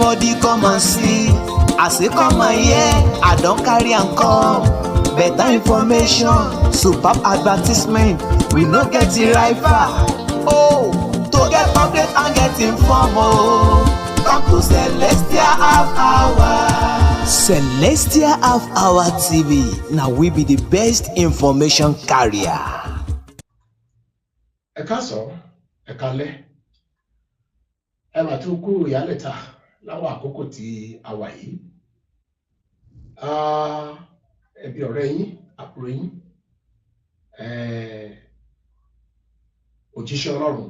Everybody come and see. I say come and hear. I don't carry and come. Better information, superb advertisement. We no get it right far. Oh, to get update and get informed. Oh, come to Celestial Half Hour. Celestial Half Hour TV. Now we be the best information carrier. Ẹ káàsán, ẹ káalẹ́. Ẹ máa tún kú ìyálẹ̀ta láwọn àkókò tí a wà yìí. Ẹbí ọ̀rẹ́ yín, àbúrò yín, òjíṣẹ́ Ọlọ́run,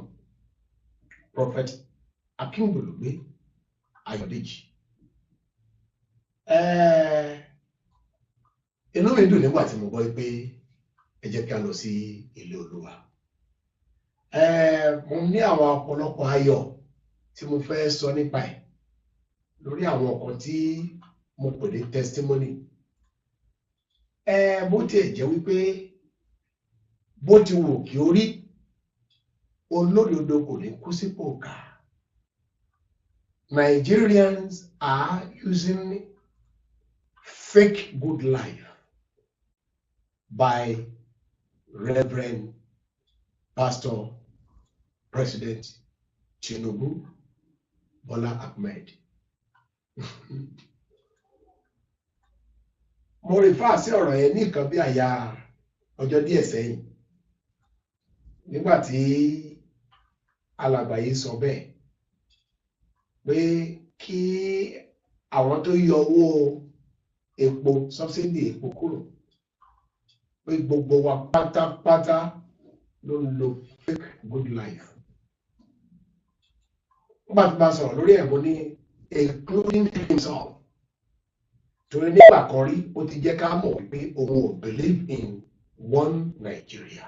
Prophet Akíngbòlùgbé Ayọ̀dèjì. Inú mi dùn nígbà tí mo gbọ́ pé ẹ jẹ́ kí a lọ sí ilé Olúwa. Mo ní àwọn ọ̀pọ̀lọpọ̀ ayọ̀ tí mo fẹ́ sọ nípa ẹ̀ lórí àwọn ọ̀kan tí mo pè ní testimony. Bó tiẹ̀ jẹ́ wípé bó ti wù kí ó rí, Olododo kò ní kú sípò ká. Nigerians are using fake good life by Reverend Pastor President Tinubu Bola Ahmed. Mo rí fà sí ọ̀rọ̀ yẹn ní nǹkan bí àyà ọjọ́ díẹ̀ sẹ́yìn nígbà tí alàgbà yìí sọ bẹ́ẹ̀ pé kí àwọn tó yọ owó epo subsidy epo kúrò pé gbogbo wa pátápátá ló ń lo fake good life. Nígbà tí bá sọ̀rọ̀ lórí ẹ̀bùn ní including himself. Torí nígbà kan rí ó ti jẹ́ ká mọ̀ wípé òun ò believe in one Nigeria.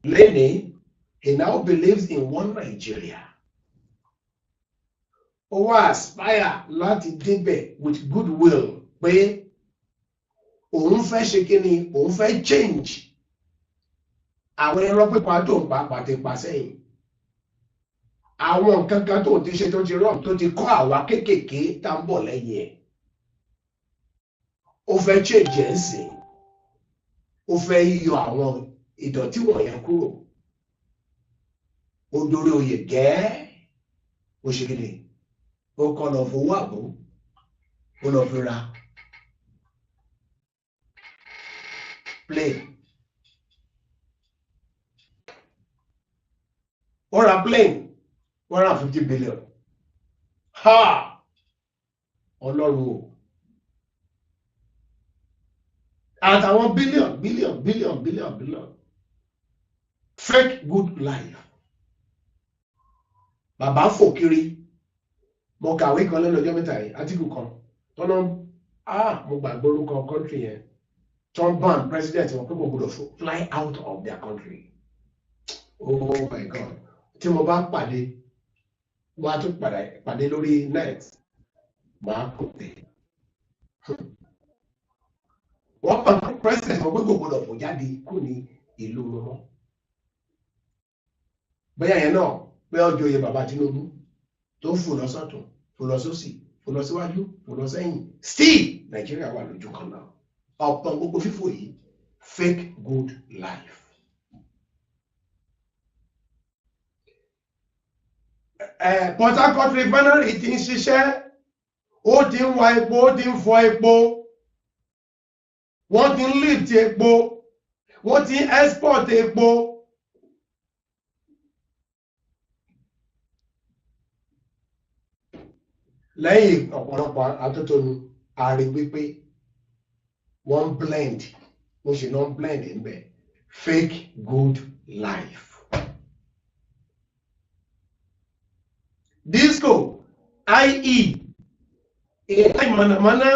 Lénìí, he now believes in one Nigeria. Ó wá aspire láti débẹ̀ with goodwill pé òun fẹ́ ṣe kíni, òun fẹ́ change àwọn ẹran pípa tó ń pa pàtẹ pa sẹ́yìn. Àwọn nǹkan kan tó ti ṣe tó ti rọ̀ tó ti kọ́ àwa kéékèèké tá ń bọ̀ lẹ́yìn ẹ̀. Ó fẹ́ change ẹ̀ sí. Ó fẹ́ yọ àwọn ìdọ̀tí wọ̀nyẹn kúrò. Ó dórí oyè gẹ́ẹ́. Ó ṣe kíni. Ó kọ́ lọ fowó àbò. Ó lọ fi ra plane. Ó ra plane. 150 billion. Ha! Ọlọ́run o. Àtàwọn billion. Fake good life. Bàbá fò kiri. Mo kàwé kan lẹ́nu ọjọ́ mẹ́ta yìí, átíkù kan. Tọ́nà mo gbàgbé orúkọ country yẹn. Tom ban president wọn pé kò gbọdọ̀ fly out of their country. Oh my God. Tí mo bá pàdé wọ́n á tún pàdé lórí net máa kò tẹ̀. Wọ́n pa president wọn pé kò gbọdọ̀ fò jáde kú ní ìlú wọn. Bẹ́ẹ̀ yẹn náà pé ọjọ́ oyè bàbá Tinubu tó fò lọ sọ́tún, fò lọ sósì, fò lọ síwájú, fò lọ sẹ́yìn. Still, Nàìjíríà wà lójú kan náà. Ọ̀pọ̀ gbogbo fífò yìí fake good life. Port Harcourt refinery ti ń ṣiṣẹ́, ó ti ń wa epo, ó ti ń fọ epo, wọ́n ti ń lift epo, wọ́n ti ń export epo. Lẹ́yìn ọ̀pọ̀lọpọ̀ atótónu, a rí wípé wọ́n blend, wọ́n ṣe non blend ń bẹ̀, fake good life. Disco, aiye, iná ìmọ̀nàmọ́ná,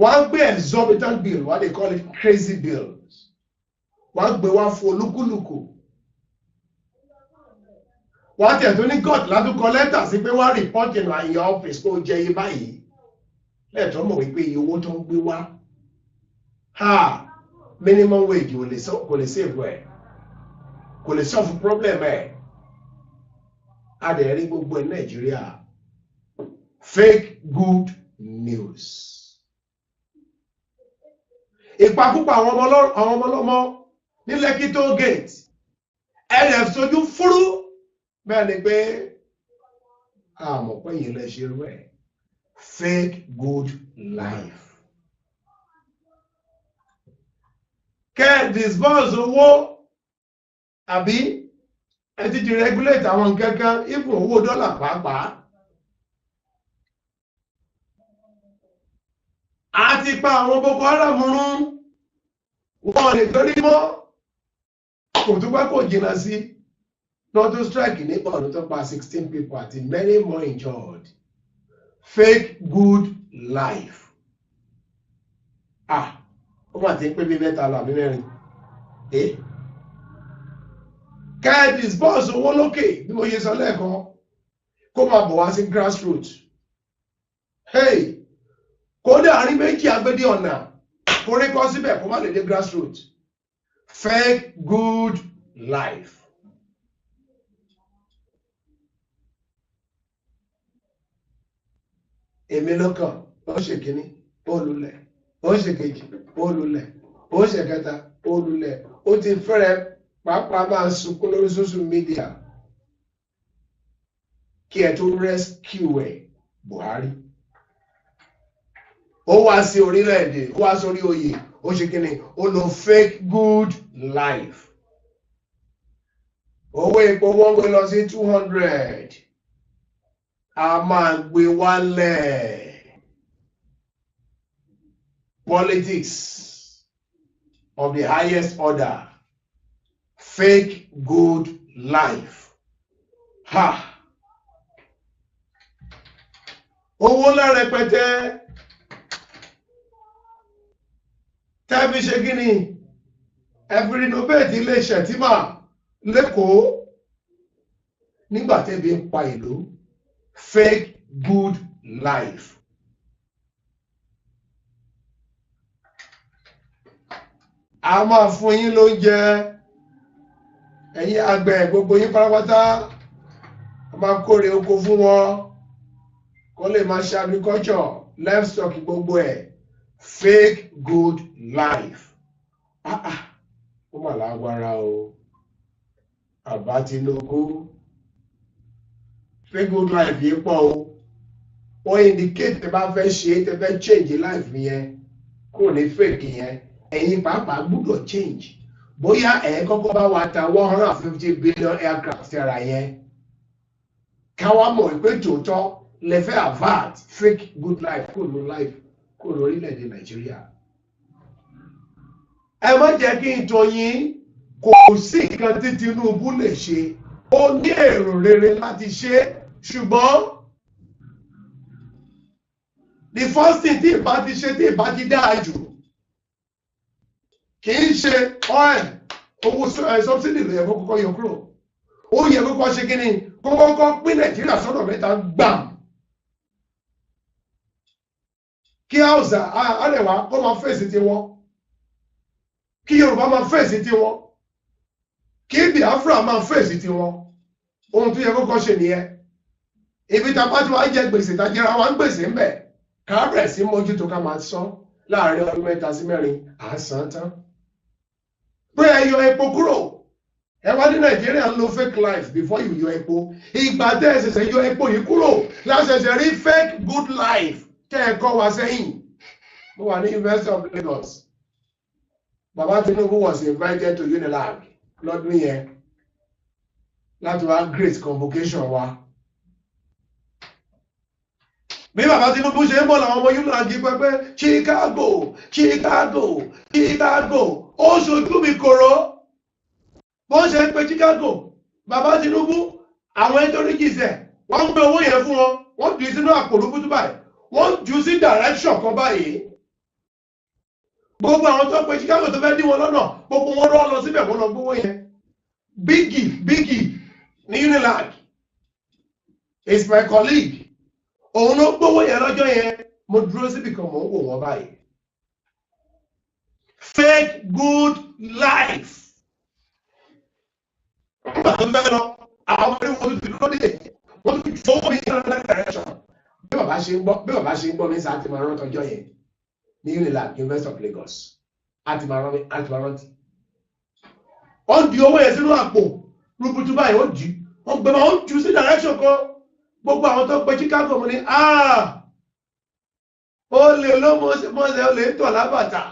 wọ́n gbé exorbitant bill, what they call it crazy bills. Wọ́n gbé wá fún olúkúlùkù. Wọ́n tẹ̀ tó ní God ládùúkọ lẹ́tà sí pé wọ́n report in àyè office kó jẹ iye báyìí. Lẹ́tọ̀ mọ̀ wípé iye owó tó ń gbé wá. Minimum wage kò lè save ẹ̀. Kò lè solve problem ẹ̀. adẹ̀rí gbogbo ẹ̀ Nàìjíríà fake good news. Ìpakúpa àwọn ọmọ ọlọ́mọ ní Lekki toll gate ẹ̀rẹ̀ sojú fúrú bẹ́ẹ̀ ni pé àmọ̀ pé yìí lè ṣe rú ẹ̀ fake good life. Kẹ́ disburse owó àbí ẹ ti deregulate àwọn nǹkan kan even owó dọ́là pàápàá. A ti pa àwọn Boko Haram run wọn lè torí mọ́ kò tó bá kò jìnnà sí lọ́dún strike nípa ọdún tó pa 16 people àti many more injured. Fake good life. Ó mà ti ń pé bí mẹ́ta lọ àbí mẹ́rin. Kẹ́ disburse owó lókè bí mo ṣe sọ lẹ́ẹ̀kan kó máa bọ̀ wá sí grassroots. Kódà àárín méjì agbédé ọ̀nà kó rí kọ́ síbẹ̀ kó má lè dé grassroots. Fake good life. Èmi lọ́kàn ó ṣe kìíní ó lulẹ̀ ó ṣe kejì ó lulẹ̀ ó ṣe kẹta ó lulẹ̀ ó ti fẹ́rẹ̀ pàápàá máa sunkún lórí social media kí ẹ tó rescue ẹ̀ Buhari. Ó wá sí orílẹ̀-èdè ó wá sórí oyè ó ṣe kìíní ó lo fake good life. Owó epo wọ́n gbé lọ sí 200 a máa gbé wálẹ̀. Politics of the highest order. Fake good life. Owó ńlá rẹpẹtẹ tẹ́bí ṣe gíní ẹ̀fì renovate ilé Ṣẹ̀tímà lẹ́kọ̀ọ́ nígbà tẹ́bí ń pa ìlú. Fake good life. A máa fún yín lóúnjẹ ẹ̀yin àgbẹ̀ gbogbo yín pátápátá a máa kórè oko fún wọn kó lè máa ṣe agriculture livestock gbogbo ẹ̀. Fake good life. Ó mà lágbára o. Àbá Tinubu. Fake good life yìí pọ̀ o. Ó indicate tẹ́ bá fẹ́ ṣe tẹ́ fẹ́ change life yẹn kò ní fake yẹn. Ẹ̀yin pàápàá gbọ́dọ̀ change. Bóyá ẹ̀ kọ́kọ́ bá wa ta 150 billion aircraft tẹ́ra yẹn. Káwá mọ̀ pé tòótọ́ lè fẹ́ avert fake good life kò ló life kò lórílẹ̀-èdè Nàìjíríà. Ẹ má jẹ́ kí n tọ́ yín kò sí nǹkan tí Tinubu lè ṣe. Ó ní èrò rere láti ṣe ṣùgbọ́n the first thing tí ìbá ti ṣe tí ìbá ti dáa jù kì í ṣe oil owó subsidy ló yẹ kó kọ́kọ́ yọ kúrò. Ó yẹ kó kọ́ ṣe kí ni kó kọ́kọ́ pín Nàìjíríà sọ́nà mẹ́ta gbàm. Kí Hausa Arewa kó máa fèsì ti wọn, kí Yorùbá máa fèsì ti wọn, kí Biafra máa fèsì ti wọn. Ohun tó yẹ kọ́kọ́ ṣe nìyẹn. Ibi tá bá ti wá jẹ gbèsè tá jẹra wa ń gbèsè ń bẹ̀ ká bẹ̀rẹ̀ sí mójútó ká máa san láàrin ọdún 3 sí 4 à ń san tán. Pé ẹ yọ epo kúrò. Ẹ wá ní Nàìjíríà ń lo fake life before you yọ epo. Ìgbà tẹ́ ẹ ṣẹ̀ṣẹ̀ yọ epo yìí kúrò la ṣẹ̀ṣẹ̀ rí fake good life tẹ́ ẹ kọ́ wa sẹ́yìn. Mo wà ní University of Lagos. Bàbá Tinubu was invited to Unilag lọ́dún yẹn láti wá great convocation wa. Bí bàbá Tinubu ṣe ń bọ̀ làwọn ọmọ Unilag pẹ́pẹ́ Chicago Chicago Chicago ó ṣojú mi kòró. Bó ṣe ń pe Chicago bàbá Tinubu àwọn ẹjọ́rígìsẹ̀ wọ́n ń gbé owó yẹn fún wọn wọ́n jù sínú àpò rúbútú báyìí wọ́n jù sí direction kan báyìí. Gbogbo àwọn tó pe Chicago tó fẹ́ dí wọn lọ́nà gbogbo wọn rọ́ lọ síbẹ̀ wọ́n lọ gbówó yẹn. Biggie ní Unilag is my colleague. Òun ló gbówó yẹn lọ́jọ́ yẹn mo dúró síbi kan mò ń wò wọ́n báyìí. Fake good life. Nígbà tó ń bẹ́ lọ àwọn ọmọdé wọn ti dúró dé wọ́n ti fọwọ́ mi in another direction. Bí bàbá ṣe ń gbọ́ mi sáà ti máa rántí ọjọ́ yẹn ní Unilag University of Lagos. A ti máa rántí. Wọ́n di owó yẹn sínú àpò rúbutu báyìí ó jù. Wọ́n gbé wọn ó jù sí direction kan. Gbogbo àwọn tó pe Chicago mo ní ó lè ló mọ́sẹ̀ ó lè tọ̀ lábàtà.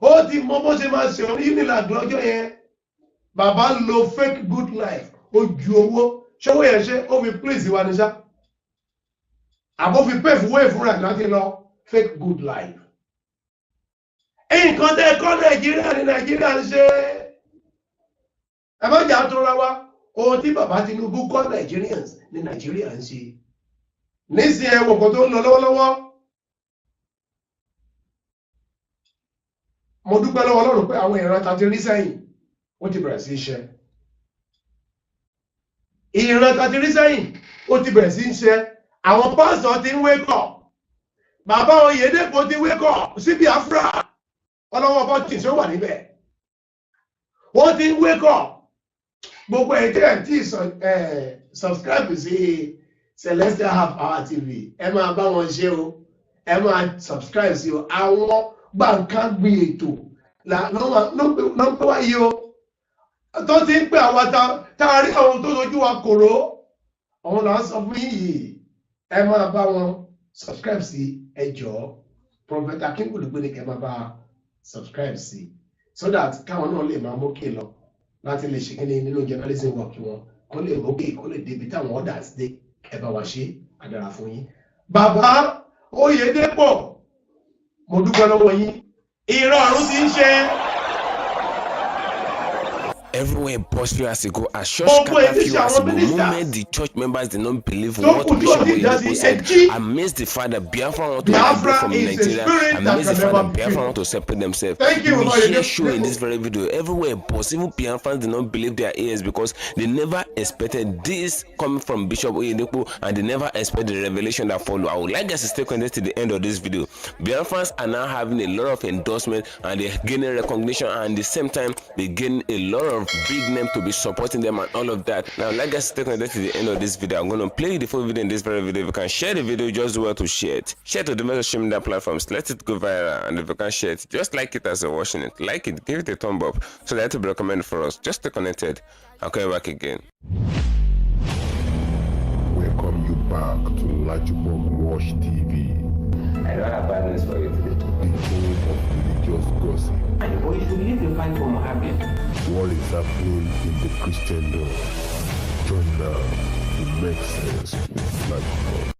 Ó ti mọ bó ṣe máa ṣe orí Unilag lọ́jọ́ yẹn. Bàbá lo fake good life. Ó ju owó. Ṣọ́wọ́ yẹn ṣe ó fi please wa ní sá. Àbó fi pay fún wéè fúnra láti lọ fake good life. Nǹkan tẹ́ kọ́ Nàìjíríà ní Nàìjíríà ń ṣe. Ẹ má jà tó ra wa. Ohun tí bàbá Tinubu kọ́ Nigerians ní Nàìjíríà ń ṣe. Nísìnyí ẹwọ̀ kan tó ń lọ lọ́wọ́lọ́wọ́. Mo dúpẹ́ lọ́wọ́ Ọlọ́run pé àwọn ìran tàti rí sẹ́yìn ó ti bẹ̀rẹ̀ sí iṣẹ́. Ìran tàti rí sẹ́yìn ó ti bẹ̀rẹ̀ sí iṣẹ́. Àwọn pásítọ̀ ti ń wake up. Bàbá Oyèdèpọ̀ ti wake up sí Biafra. Ọlọ́wọ́ bọ́tì tí ó wà níbẹ̀. Wọ́n ti ń wake up. Gbogbo ẹ̀jẹ̀ tí subscribe sí Celestial Half Hour TV. Ẹ máa bá wọn ṣe o. Ẹ máa subscribe sí o. Àwọn gbàǹkan gbé ètò ló ń pè wáyé o. Tó ti ń pè àwọn tá a rí àwọn tó sojú wa kòró. Àwọn là ń sọ fún yìí. Ẹ máa bá wọn subscribe sí ẹ jọ̀ọ́. Prophet Akíngbòlùgbé ni kẹ́ máa bá subscribe sí so that káwọn náà lè máa mókè lọ láti lè ṣe kíni nínú journalism work wọn kó lè mókè kó lè débi táwọn others dé ẹ bá wa ṣe àdàrà fún yín. Bàbá Oyèdèpọ̀ mo dúpẹ́ lọ́wọ́ yín ìran ọ̀run ti ń ṣe. Everywhere past few years ago, a church scattered few years ago, moment the church members did not believe what Bishop Oyèdèpọ̀ said. Amazed the father, Biafra want to liberate from Nigeria. Amazed the father, Biafra want to separate themselves. We hear show in this very video. Everywhere past, even Biafrans did not believe their ears because they never expected this coming from Bishop Oyèdèpọ̀ and they never expected the revelation that followed. I would like us to stay connected to the end of this video. Biafrans are now having a lot of endorsement and they're gaining recognition, and at the same time they gain a lot of big name to be supporting them and all of that. Now like us take connected to the end of this video. I'm going to play the full video in this very video. If you can share the video, just do well to share it. Share to the message streaming that platforms. Let it go viral, and if you can share it, just like it as you're watching it. Like it, give it a thumb up so that it will be recommended for us. Just stay connected. I'll come back again. Welcome you back to Olodo Watch TV. I don't have bad news for you today. The home of religious gossip. But you should believe the fight for Mohammed. What is happening in the Christendom? Join now to make sense with Olodo.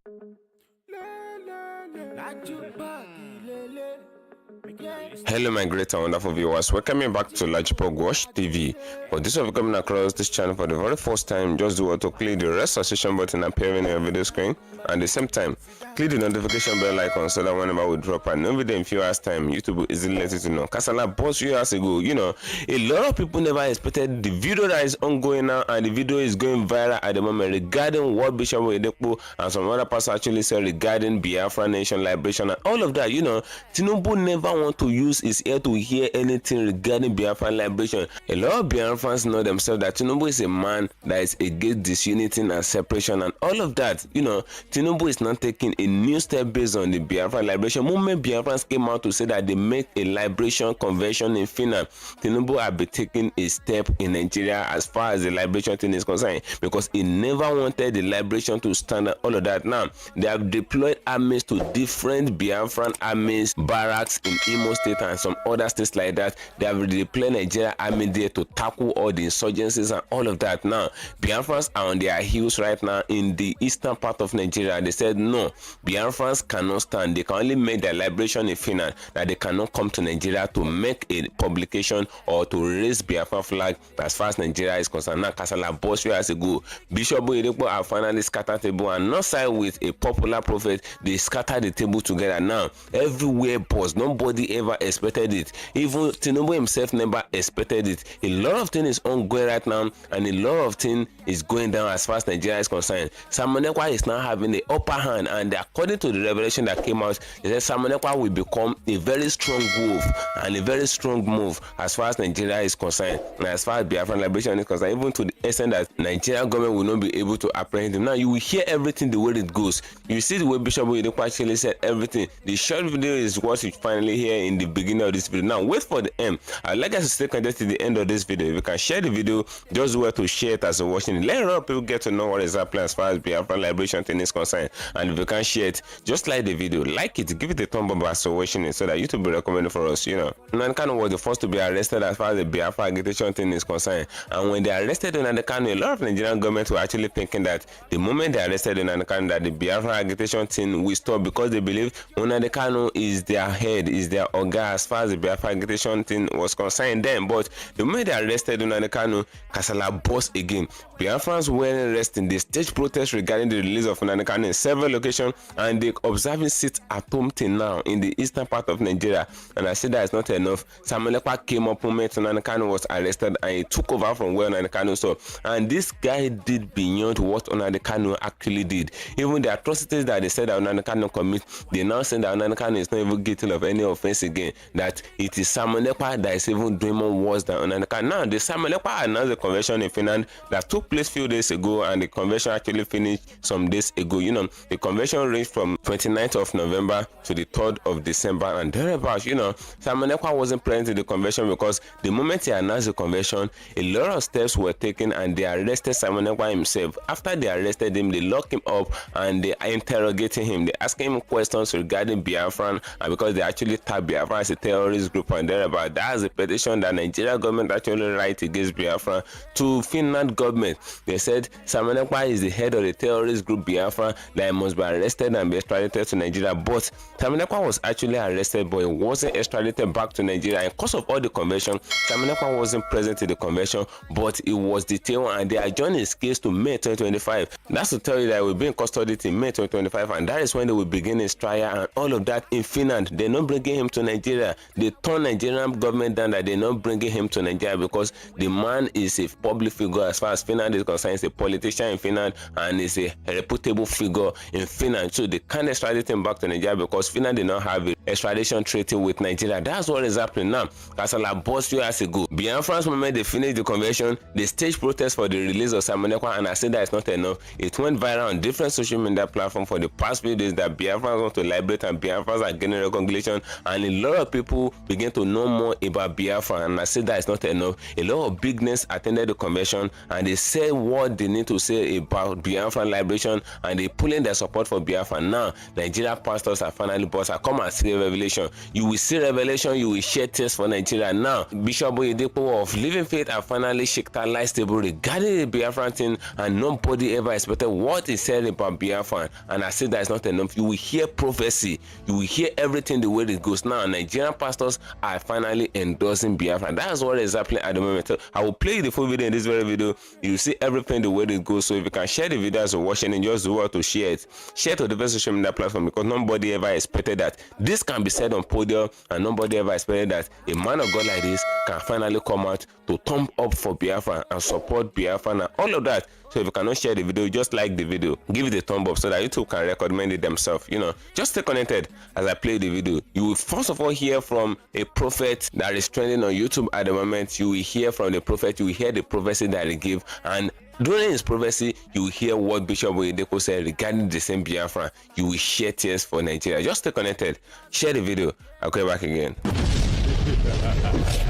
Hello my great and wonderful viewers, welcome back to Olodo Watch TV. For this of you coming across this channel for the very first time, just do what to click the red subscription button appearing on your video screen, and at the same time click the notification bell icon so that whenever we drop a new video in few hours time, YouTube will easily let you to know. Kasala boss few years ago, you know, a lot of people never expected the video that is ongoing now, and the video is going viral at the moment regarding what Bishop Oyèdèpọ̀ and some other pastors actually said regarding Biafra nation liberation and all of that. You know, Tinubu never want to use his ear to hear anything regarding Biafra liberation. A lot of Biafrans know themselves that Tinubu is a man that is against disunity and separation and all of that. You know, Tinubu is not taking a new step based on the Biafra liberation movement. Biafrans came out to say that they make a liberation convention in Finland. Tinubu have been taking a step in Nigeria as far as the liberation thing is concerned, because he never wanted the liberation to stand and all of that. Now they have deployed armies to different Biafran armies barracks in Imo State and some other states like that. They have deployed Nigeria army there to tackle all the insurgencies and all of that. Now Biafrans are on their heels right now in the eastern part of Nigeria. They said no, Biafrans cannot stand. They can only make their liberation in Finland, that they cannot come to Nigeria to make a publication or to raise Biafra flag as far as Nigeria is concerned. Now Kasala boss years ago, Bishop Oyèdèpọ̀ have finally scattered the table and not side with a popular prophet. They scattered the table together. Now everywhere pause. Nobody ever expected it. Even Tinubu himself never expected it. A lot of things is ongoing right now, and a lot of things is going down as far as Nigeria is concerned. Simon Ekpa is now having the upper hand, and according to the revelation that came out, they said Simon Ekpa will become a very strong wolf and a very strong move as far as Nigeria is concerned, and as far as Biafran liberation is concerned, even to the extent that Nigerian government will not be able to apprehend him. Now you will hear everything the way it goes. You see the way Bishop Oyedepo actually said everything. The short video is what you finally hear in the beginning of this video. Now wait for the end. I'd like us to stay connected to the end of this video. If you can share the video, just where to share it as you're watching it. Let a lot of people get to know what is happening as far as Biafran liberation thing is concerned. And if you can share it, just like the video, like it, give it a thumb up as you're watching it, so that YouTube will recommend it for us, you know. Nnamdi Kanu was the first to be arrested as far as the Biafra agitation thing is concerned. And when they arrested Nnamdi Kanu, a lot of Nigerian government were actually thinking that the moment they arrested Nnamdi Kanu, that the Biafra agitation thing will stop, because they believe Nnamdi Kanu is their head, is their oga as far as the Biafra agitation thing was concerned then. But the moment they arrested Nnamdi Kanu, kasala burst again. Biafrans were arresting. They staged protests regarding the release of Nnamdi Kanu in several locations, and they observing sit at home till now in the eastern part of Nigeria. And I said that is not enough. Samuel Ekpa came up moment Nnamdi Kanu was arrested, and he took over from where Nnamdi Kanu saw. And this guy did beyond what Nnamdi Kanu actually did. Even the atrocities that they said that Nnamdi Kanu commit, they now say that Nnamdi Kanu is not even guilty of any offense again. That it is Samuel Ekpa that is even doing more worse than Nnamdi Kanu. Now the Samuel Ekpa announced the convention in Finland that took place few days ago, and the convention actually finished some days ago. You know, the convention ranged from 29th of November to the 3rd of December and thereabouts. You know, Samuel Ekpa wasn't present in the convention because the moment he announced the convention, a lot of steps were taken, and they arrested Samuel Ekpa himself. After they arrested him, they locked him up and they interrogated him. They asked him questions regarding Biafran, and because they actually tagged Biafra as a terrorist group and thereabout. That's a petition that Nigeria government actually write against Biafra to Finland government. They said Samuel Ekpa is the head of the terrorist group Biafra, that he must be arrested and be extradited to Nigeria. But Samuel Ekpa was actually arrested, but he wasn't extradited back to Nigeria. And because of all the convention, Samuel Ekpa wasn't present in the convention, but he was detained, and they adjourned his case to May 2025. That's to tell you that he will be in custody till May 2025, and that is when they will begin his trial and all of that in Finland. They're not bringing him to Nigeria. They turn Nigerian government down, that they're not bringing him to Nigeria because the man is a public figure as far as Finland is concerned. He's a politician in Finland, and is a reputable figure in Finland. So they can't extradite him back to Nigeria because Finland did not have an extradition treaty with Nigeria. That's what is happening now. Kasala burst few years ago. Biafran's moment they finished the convention, they staged protests for the release of Samuel Ekpa, and I said that it's not enough. It went viral on different social media platforms for the past few days that Biafrans want to liberate, and Biafrans are getting recognition, and a lot of people begin to know more about Biafra. And I said that it's not enough. A lot of big names attended the convention, and they said what they need to say about Biafra liberation, and they pulling their support for Biafra. Now Nigeria pastors are finally boss. Come and see revelation. You will see revelation. You will share tears for Nigeria. Now Bishop Oyedepo of Living Faith are finally shake that light table regarding the Biafran thing, and nobody ever expected what he said about Biafra. And I said that's not enough. You will hear prophecy. You will hear everything the way it goes. Now Nigerian pastors are finally endorsing Biafra. That's what is happening at the moment. So I will play the full video in this very video. You will see everything the way it goes. So if you can share the video as you're watching and just do what to share it. Share to the best social media platform, because nobody ever expected that this can be said on podium, and nobody ever expected that a man of God like this can finally come out to thumb up for Biafra and support Biafra and all of that. So if you cannot share the video, just like the video, give it a thumb up so that YouTube can recommend it themselves. You know, just stay connected as I play the video. You will first of all hear from a prophet that is trending on YouTube at the moment. You will hear from the prophet. You will hear the prophecy that he gave, and during his prophecy, you will hear what Bishop Oyedepo said regarding the same Biafra. You will share tears for Nigeria. Just stay connected. Share the video. I'll come back again.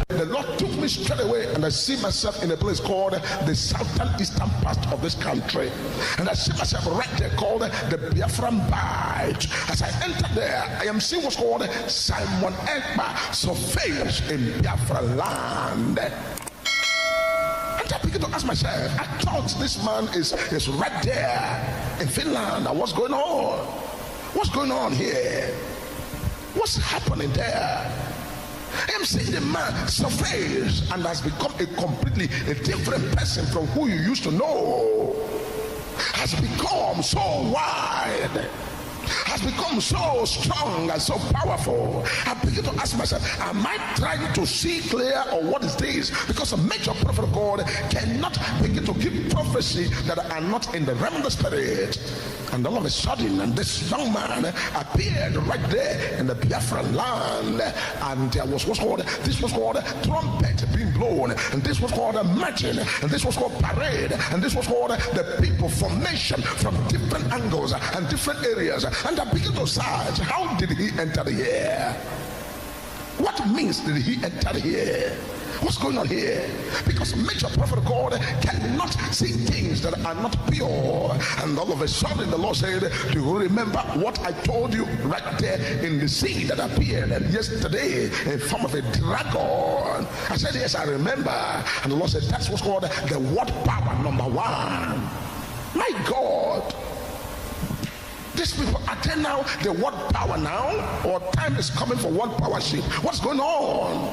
The Lord took me straight away, and I see myself in a place called the southern eastern part of this country, and I see myself right there called the Biafran Bight. As I enter there, I am seeing what's called Simon Ekpa surveys in Biafra land. And I begin to ask myself, I thought this man is right there in Finland. What's going on? What's going on here? What's happening there? I am seeing the man surveys and has become a completely different person from who you used to know. Has become so wide. has become so strong and so powerful. I begin to ask myself, am I trying to see clear, or what is this? Because a major prophet of God cannot begin to give prophecy that are not in the realm of the spirit. And all of a sudden, and this young man appeared right there in the Biafran land, and there was this was called trumpet being blown, and this was called a marching, and this was called parade, and this was called the people formation from different angles and different areas. And I begin to search, how did he enter here? What means did he enter here? What's going on here? Because major prophet of God cannot see things that are not pure. And all of a sudden the Lord said, do you remember what I told you right there in the sea that appeared yesterday in form of a dragon? I said, yes, I remember. And the Lord said, that's what's called the word power number one. My God. These people are there now, the word power now, or time is coming for one power shift. What's going on?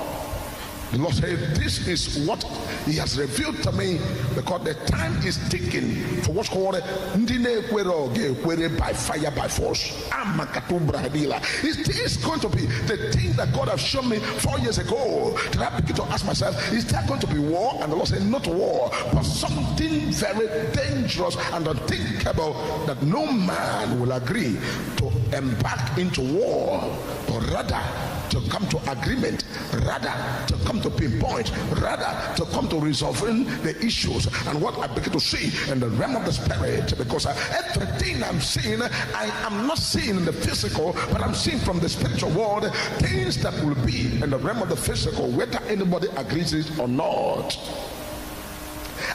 The Lord said, this is what he has revealed to me, because the time is ticking for what's called by fire, by force. It is going to be the thing that God has shown me 4 years ago. Then I begin to ask myself, is there going to be war? And the Lord said, not war, but something very dangerous and unthinkable that no man will agree to embark into war, or rather to come to agreement, rather to come to pinpoint, rather to come to resolving the issues. And what I begin to see in the realm of the spirit, because everything I'm seeing, I am not seeing in the physical, but I'm seeing from the spiritual world things that will be in the realm of the physical, whether anybody agrees it or not.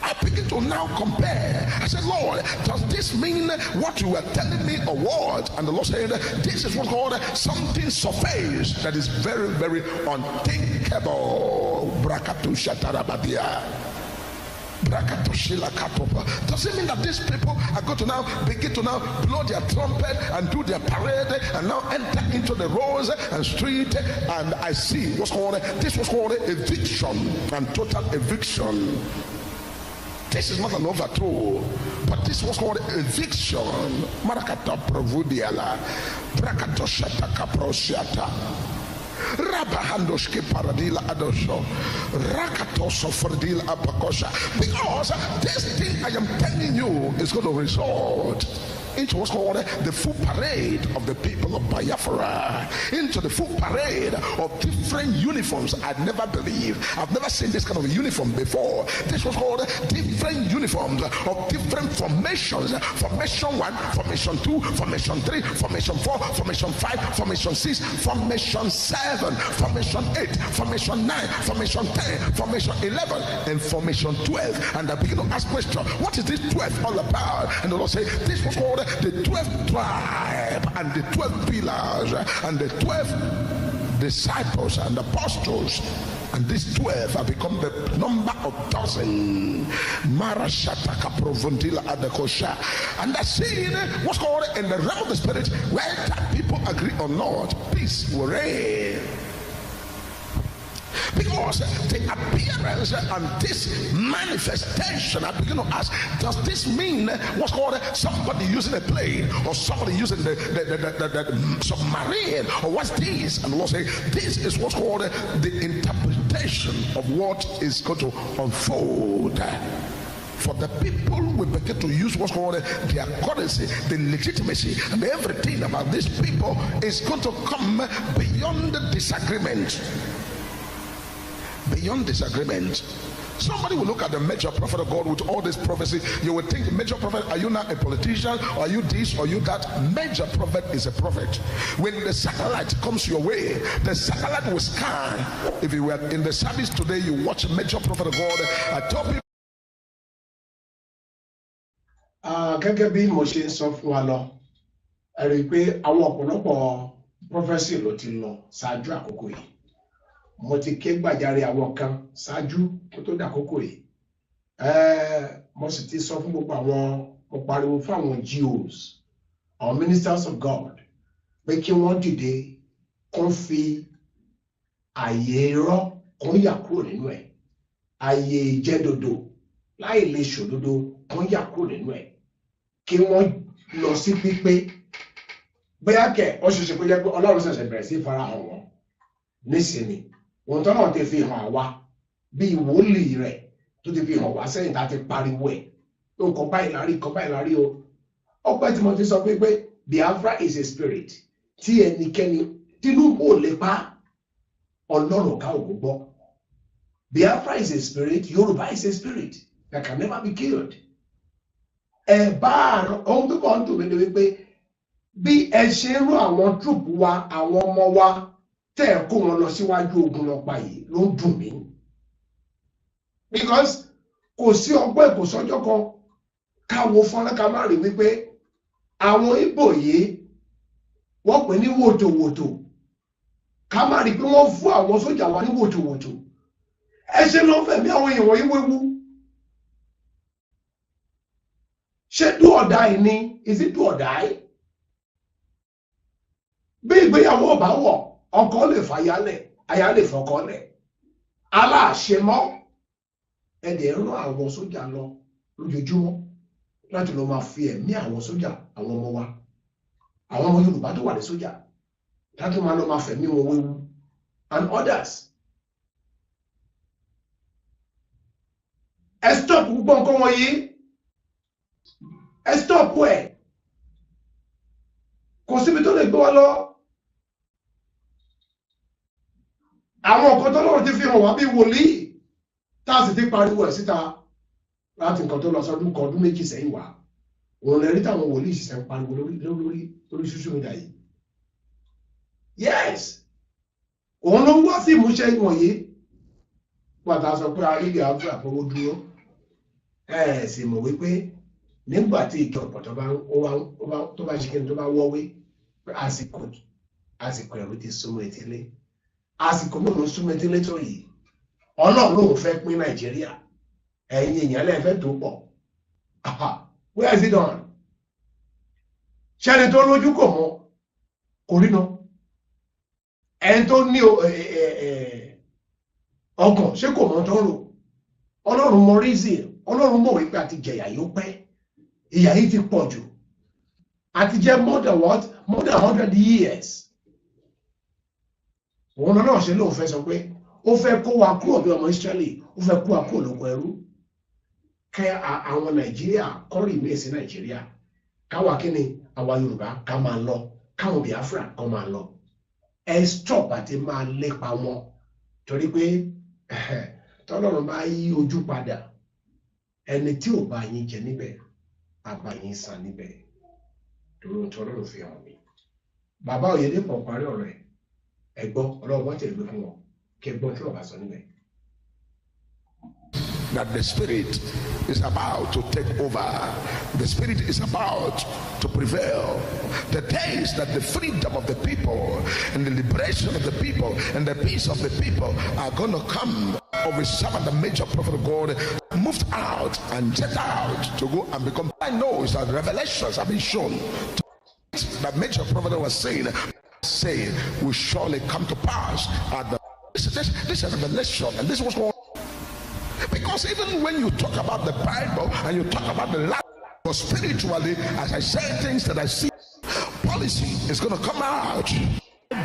I begin to now compare. I said, Lord, does this mean what you were telling me, or what? And the Lord said, this is what's called something surface that is very, very unthinkable. Does it mean that these people are going to now begin to now blow their trumpet and do their parade and now enter into the roads and street? And I see what's called, this was called eviction, and total eviction. This is not an overthrow, but this was called eviction. Marakata provudiala, brakato shata kaprosiata, rabahandoshke paradila adosho, rakato sofordil apakosha. Because this thing I am telling you is going to result into what's called the full parade of the people of Biafra, into the full parade of different uniforms. I'd never believed, I've never seen this kind of uniform before. This was called different uniforms of different formations. Formation 1, formation 2, formation 3, formation 4, formation 5, formation 6, formation 7, formation 8, formation 9, formation 10, formation 11, and formation 12. And I begin to ask questions, what is this 12 all about? And the Lord said, this was called the 12 tribe and the 12 pillars and the 12 disciples and apostles. And these 12 have become the number of dozen. And that's saying what's called in the realm of the spirit, whether people agree or not, peace will reign. Because the appearance and this manifestation, I begin to ask, does this mean what's called somebody using a plane, or somebody using the submarine, or what's this? And the Lord say, this is what's called the interpretation of what is going to unfold. For the people will begin to use what's called their currency, the legitimacy, and everything about these people is going to come beyond the disagreement. Beyond disagreement. Somebody will look at the major prophet of God with all this prophecy. You will think, major prophet, are you not a politician? Or are you this? Or are you that? Major prophet is a prophet. When the satellite comes your way, the satellite will scan. If you were in the service today, you watch major prophet of God. I told people. Gẹ́gẹ́ bí mo ṣe ń sọ fún wa lọ, ẹ rí i pé àwọn ọ̀pọ̀lọpọ̀ prophecy ló ti lọ ṣáájú àkókò yìí. Mo ti ké gbàjarè àwọn kan ṣáájú kó tó dàkókò yìí. Mo sì ti sọ fún gbogbo àwọn, mo pariwo fún àwọn GOs, àwọn ministers of God, pé kí wọ́n dìde kó fi àyè irọ́ kó yà kúrò nínú ẹ̀. Àyè ìjẹ́dodo láì lè ṣòdodo kó yà kúrò nínú ẹ̀. Kí wọ́n lọ sí pípé bóyá kẹ̀ ó ṣeéṣe kó jẹ́ pé Ọlọ́run ṣẹ̀ṣẹ̀ bẹ̀rẹ̀ sí farahàn wọn nísìnyí ohun tó náà ti fi hàn àwa bí wòlíì rẹ̀ tó ti fi hàn wá sẹ́yìn tá a ti pariwo ẹ̀ nǹkan báyìí lárí o ọpẹ́ tí mo ti sọ pé Biafra is a spirit tí ẹnikẹ́ni Tinubu ò lè pa Ọlọ́run ká òkú gbọ́. Biafra is a spirit, Yoruba is a spirit that can never be killed. Ẹ bá ohun tó kàn ń dùn mí ni wípé bí ẹ ṣe ń rán àwọn troop wa àwọn ọmọ wa tẹ́ ẹ kó wọn lọ síwájú ogun lọ pa yìí ló ń dùn mí. Because kò sí ọgbọ́n kò sọ́jọ́ kan káwo fọ́nrán ká má rí wípé àwọn Ìgbò yìí wọ́n pè ní wòtòwòtò ká má rí pé wọ́n fún àwọn sójà wa ní wòtòwòtò. Ẹ ṣe ló ń fẹ̀mí àwọn èèyàn wọ̀nyí wéwu. Ṣé do or die ni? Is it do or die? Bí ìgbéyàwó ọba wọ̀, ọkọ lè fàyálẹ̀, aya lè fọkọ lẹ̀. Aláàṣẹ mọ́. Ẹ̀dẹ̀ rán àwọn sójà lọ lójoojúmọ́ láti lọ máa fi ẹ̀mí àwọn sójà àwọn ọmọ wa. Àwọn ọmọ Yorùbá tó wà ní sójà láti máa lọ máa fẹ̀mí wọn wéwu and others. Ẹ stop gbogbo nǹkan wọ̀nyí. Ẹ stop ẹ̀. Kò síbi tó lè gbé wa lọ. Àwọn nǹkan tó lọ́rùn ti fi hàn wá bí wòlíì tá a sì ti pariwo ẹ̀ síta láti nǹkan tó lọ sọdún kan ọdún méjì sẹ́yìn wá. Òun lè rí táwọn wòlíì ṣiṣẹ́ ń pariwo lórí social media yìí. Yes! Òun ló ń wá sí ìmúṣẹ wọ̀nyí. Pàtàkì sọ pé arígbé àbúrò àfọwọ́ dúró. Ẹ sì mọ̀ wípé nígbà tí ìjọ ọ̀pọ̀ tó bá ṣe kíni tó bá wọ́wé àsìkò ẹ̀rù ti súnmọ́ etílé. Àsìkò mọ̀mọ́ súnmọ́ etílé tó yìí. Ọlọ́run ló fẹ́ pín Nàìjíríà. Ẹ̀yin èèyàn lẹ́ẹ̀fẹ́ tó pọ̀. Where is it done? Ṣẹ́ni tó lójú kò mọ̀ kò rí náà. Ẹni tó ní ọkàn ṣé kò mọ̀ tó rò. Ọlọ́run mọ reason. Ọlọ́run mọ̀ wípé àti jẹ̀yà yóò pẹ́. Ìyà yìí ti pọ̀ jù. Àti jẹ́ more than 100 years. Òun náà ṣe lóun fẹ́ sọ pé ó fẹ́ kó wa kúrò bí ọmọ Ísírẹ́lì, ó fẹ́ kó wa kúrò lóko ẹrú. Kẹ́ àwọn Nàìjíríà kọ́rì mí sí Nàìjíríà. Káwa kí ni àwa Yorùbá ká máa lọ, káwọn Biafra kọ́ máa lọ. Ẹ stop àti máa lépa wọn. Torí pé tọ́lọ́run bá yí ojú padà. Ẹni tí ò bá yín jẹ níbẹ̀, á bá yín san níbẹ̀. Torí Ọlọ́run fi hàn mí. Bàbá Oyèdépọ̀ parí ọ̀rọ̀ ẹ̀. Ẹ gbọ́ Ọlọ́run bá tẹ̀lé fún wọn. Kí ẹ gbọ́ kí ọba sọ níbẹ̀. That the spirit is about to take over. The spirit is about to prevail. The days that the freedom of the people and the liberation of the people and the peace of the people are going to come over some of the major prophet of God moved out and set out to go and become. I know is that revelations have been shown. That major prophet was saying will surely come to pass. This is a revelation, and this was going. Because even when you talk about the Bible and you talk about the life spiritually, as I say things that I see, policy is going to come out.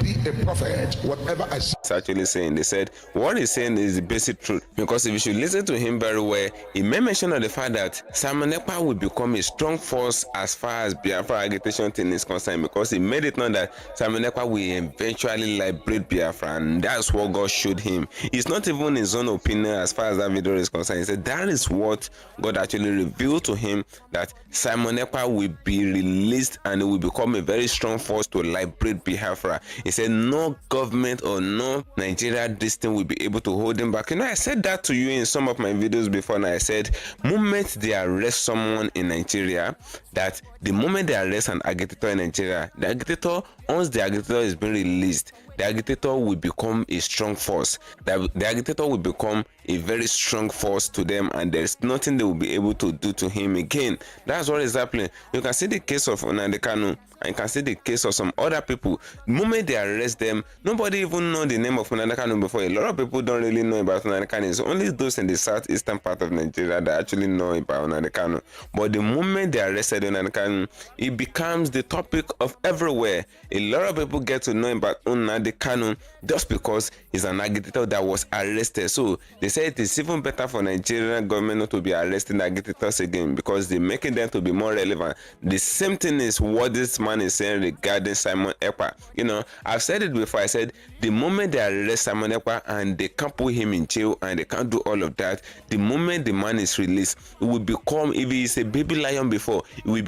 Be a prophet, whatever I say. It's actually saying, they said what he's saying is the basic truth, because if you should listen to him very well, he may mention of the fact that Simon Ekpa will become a strong force as far as Biafra agitation thing is concerned, because he made it known that Simon Ekpa will eventually liberate Biafra, and that's what God showed him. It's not even his own opinion as far as that video is concerned. He said that is what God actually revealed to him, that Simon Ekpa will be released and it will become a very strong force to liberate Biafra. He said no government or no Nigeria this thing will be able to hold him back. You know, I said that to you in some of my videos before, and I said moment they arrest someone in Nigeria, that the moment they arrest an agitator in Nigeria, the agitator once the agitator is being released, the agitator will become a strong force. The agitator will become a very strong force to them, and there's nothing they will be able to do to him again. That's what is happening. You can see the case of Nnamdi Kanu, and you can see the case of some other people. The moment they arrest them, nobody even know the name of Nnamdi Kanu before. A lot of people don't really know about Nnamdi Kanu. It's only those in the southeastern part of Nigeria that actually know about Nnamdi Kanu. But the moment they arrested Nnamdi Kanu, it becomes the topic of everywhere. A lot of people get to know about Nnamdi Kanu just because he's an agitator that was arrested. So they say it is even better for Nigerian government not to be arresting agitators again, because they're making them to be more relevant. The same thing is what this man is saying regarding Simon Ekpa. You know, I've said it before. I said the moment they arrest Simon Ekpa and they can't put him in jail and they can't do all of that, the moment the man is released, it will become, if he is a baby lion before, it will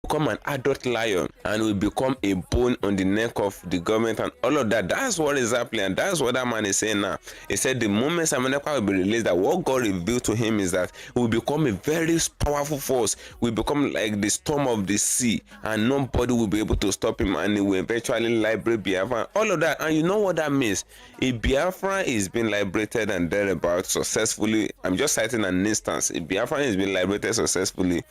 become an adult lion and will become a bone on the neck of the government and all of that. That's what is happening, and that's what that man is saying now. He said the moment Simon Ekpa will be released, that what God revealed to him is that he will become a very powerful force, will become like the storm of the sea, and nobody will be able to stop him, and he will eventually liberate Biafra, all of that. And you know what that means? If Biafra is being liberated and thereabout successfully, I'm just citing an instance, if Biafra is being liberated successfully,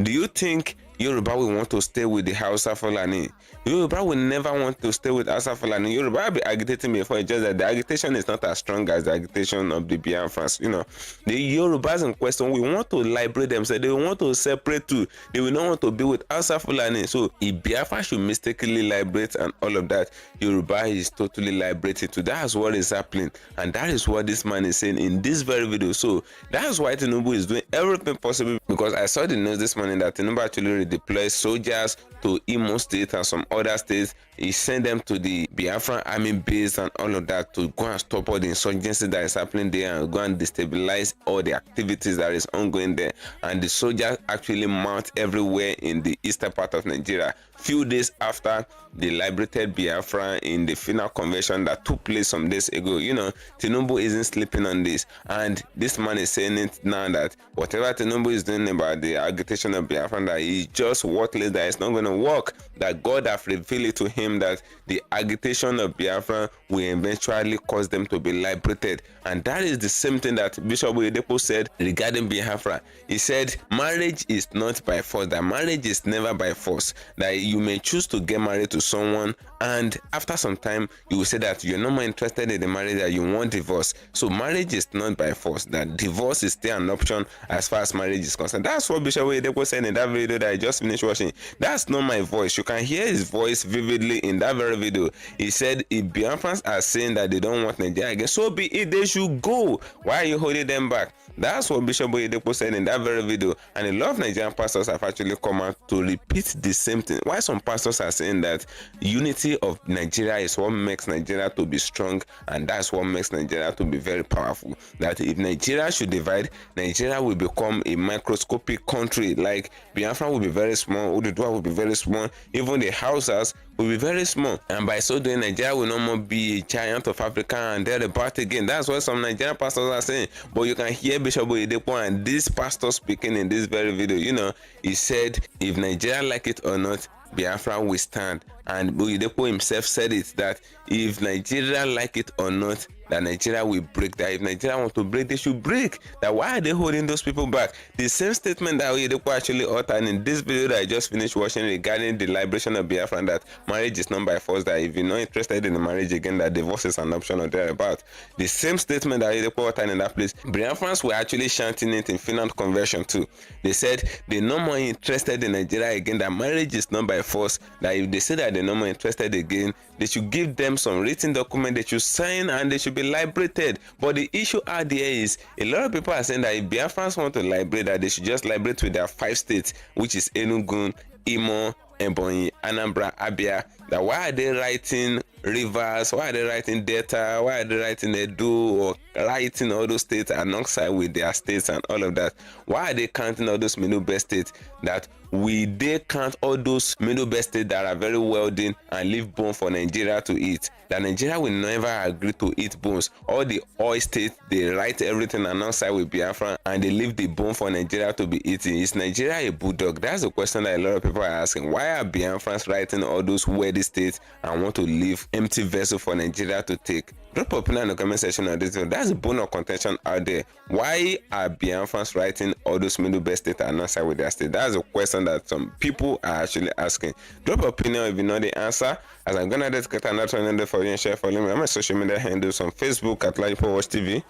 do you think Yoruba will want to stay with the Hausa Fulani? Yoruba will never want to stay with Hausa Fulani. Yoruba will be agitating before, it's just that the agitation is not as strong as the agitation of the Biafras. You know, the Yorubas in question, we want to liberate them, so they want to separate too. They will not want to be with Hausa Fulani. So if Biafra should mistakenly liberate and all of that, Yoruba is totally liberated too. That's what is happening, and that is what this man is saying in this very video. So that's why Tinubu is doing everything possible, because I saw the news this morning that Tinubu actually deploy soldiers to Imo State and some other states. He sent them to the Biafran army base and all of that to go and stop all the insurgency that is happening there and go and destabilize all the activities that is ongoing there. And the soldiers actually mount everywhere in the eastern part of Nigeria. Few days after the liberated Biafra in the final convention that took place some days ago, you know, Tinubu isn't sleeping on this, and this man is saying it now that whatever Tinubu is doing about the agitation of Biafra, that is just worthless, that it's not going to work, that God have revealed it to him that the agitation of Biafra will eventually cause them to be liberated. And that is the same thing that Bishop Oyedepo said regarding Biafra. He said marriage is not by force, that marriage is never by force, that you may choose to get married to someone, and after some time you will say that you're no more interested in the marriage, that you want divorce. So marriage is not by force, that divorce is still an option as far as marriage is concerned. That's what Bishop Oyedepo said in that video that I just finished watching. That's not my voice. You can hear his voice vividly in that very video. He said if Biafrans are saying that they don't want Nigeria again, so be it, they should go. Why are you holding them back? That's what Bishop Oyedepo said in that very video, and a lot of Nigerian pastors have actually come out to repeat the same thing. Why some pastors are saying that unity of Nigeria is what makes Nigeria to be strong, and that's what makes Nigeria to be very powerful. That if Nigeria should divide, Nigeria will become a microscopic country. Like Biafra will be very small, Olodo will be very small, even the Hausas will be very small, and by so doing Nigeria will no more be a giant of Africa and thereabout again. That's what some Nigerian pastors are saying. But you can hear Bishop Oyedepo and this pastor speaking in this very video. You know, he said if Nigeria like it or not, Biafra will stand. And Oyedepo himself said it, that if Nigeria like it or not, that Nigeria will break. That if Nigeria want to break, they should break. That why are they holding those people back? The same statement that Oyedepo actually uttered in this video that I just finished watching regarding the liberation of Biafra, that marriage is not by force, that if you're not interested in the marriage again, that divorce is an option or thereabout. The same statement that Oyedepo uttered in that place, Biafrans were actually chanting it in final conversion too. They said they're no more interested in Nigeria again, that marriage is not by force, that if they say that they're no more interested again, they should give them some written document they should sign and they should be liberated. But the issue out there is a lot of people are saying that if Biafrans want to liberate, that they should just liberate with their 5 states, which is Enugu, Imo, Ebonyi, Anambra, Abia. That why are they writing Rivers, why are they writing Delta, why are they writing Edo, or writing all those states alongside with their states and all of that? Why are they counting all those middle best states that will they count all those Middle Belt states that are very wealthy and leave bone for Nigeria to eat? That Nigeria will never agree to eat bones. All the oil states, they write everything alongside with Biafra and they leave the bone for Nigeria to be eaten. Is Nigeria a bulldog? That's a question that a lot of people are asking. Why are Biafrans writing all those wealthy states and want to leave empty vessel for Nigeria to take? Drop a opinion in the comment section on this video. That's a bone of contention out there. Why are Biafrans writing all those Middle Belt states alongside with their state? That's a question that some people are actually asking. Drop an opinion if you know the answer, as I'm gonna dedicate another one for you and share for me on my social media handles on Facebook at Lipo Watch TV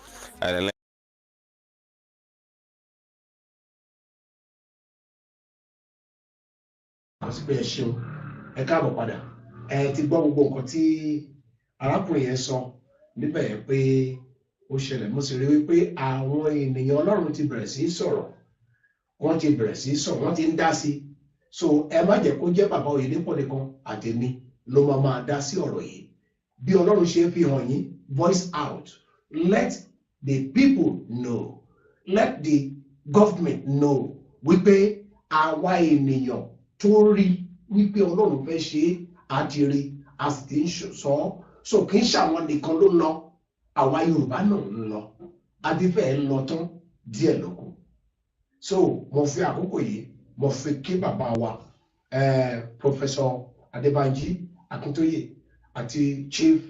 and síbẹ̀ ṣeun ẹ káàbọ̀ padà ti gbọ́ gbogbo nǹkan tí arákùnrin yẹn sọ níbẹ̀ pé ó ṣẹlẹ̀ mo sì rí wípé àwọn ènìyàn Ọlọ́run ti bẹ̀rẹ̀ sí sọ̀rọ̀ wọ́n ti bẹ̀rẹ̀ sí sọ̀rọ̀ wọ́n ti ń dá sí so ẹ má jẹ́ kó jẹ́ bàbá Oyèdépọ̀ nìkan àtẹ̀mí ló máa dá sí ọ̀rọ̀ yìí bí Ọlọ́run ṣe fi hàn yín voice out, let the people know, let the government know wípé àwa ènìyàn tó rí wípé Ọlọ́run fẹ́ ṣe àti rí a sì ti ń sọ so kì í ṣàwọn nìkan ló lọ àwa Yorùbá náà ń lọ adífẹ́ ń lọ tán díẹ̀ lókun so mo fi àkókò yìí mo fi kí bàbá wa Professor Adébánjí Akíntóyè àti Chief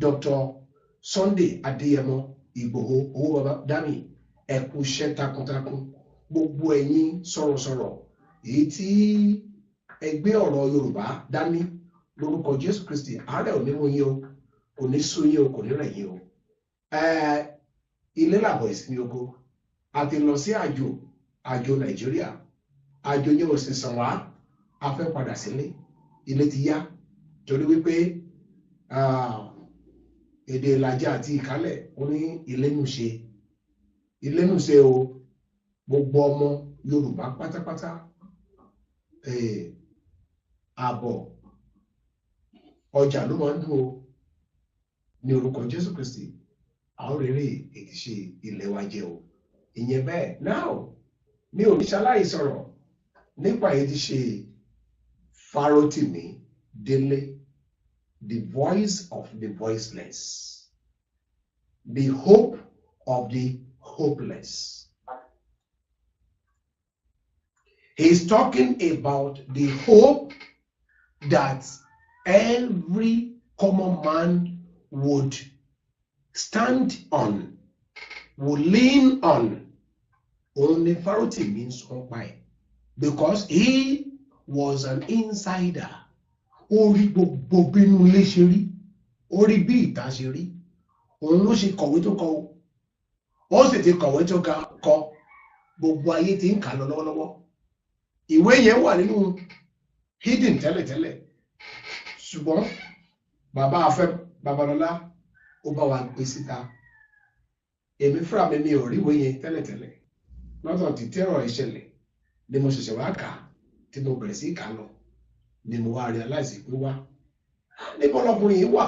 Dr. Sunday Adiyamo Ìgbòho owó baba dami ẹ kú iṣẹ́ takuntakun gbogbo ẹ̀yin sọ̀rọ̀sọ̀rọ̀ èyí tí ẹgbẹ́ ọ̀rọ̀ Yorùbá dání lórúkọ Jésù Kristi àárẹ̀ ò ní mú yín o kò ní sú yín o kò ní rẹ̀ yín o ilé làbọ̀ ìsinmi ogo a ti lọ sí àjò Nàìjíríà àjò yẹn ò sì sàn wá a fẹ́ padà sílé ilé ti yá torí wípé èdè ìlàjà àti ìkálẹ̀ ó ní ìlénúṣe o gbogbo ọmọ Yorùbá pátápátá àbọ̀ ọjà ló máa ń dùn o ní orúkọ Jésù Kristi àwọn rere ètí ṣe ilẹ̀ wa jẹ́ o ìyẹn bẹ́ẹ̀ now mi ò ní ṣaláì sọ̀rọ̀ nípa ètí ṣe Fárótìmí Délé, the voice of the voiceless, the hope of the hopeless. He's talking about the hope that every common man would stand on, would lean on. Only Fárótìmí means by, because he was an insider. Ó rí gbogbo bínú ilé ṣe rí, ó rí bí ìta ṣe rí, òun ló ṣe kọ̀wé tó kọ, ó sì ti kọ̀wé tó kọ, gbogbo ayé ti ń kà lọ lọ́wọ́lọ́wọ́. Ìwé yẹn wà nínú hidden tẹ́lẹ̀tẹ́lẹ̀, ṣùgbọ́n bàbá afẹ́ Babalọ́lá ó bá wa gbé síta. Èmi fúnra mi ò rí ìwé yẹn tẹ́lẹ̀tẹ́lẹ̀, lọ́tọ̀ tí tẹ́rọ̀ ìṣẹ̀lẹ̀ ni mo ṣẹ̀ṣẹ̀ wá kà tí mo bẹ̀rẹ̀ sí kà lọ ni mo wá realize pé wá níbo lọkùnrin yìí wà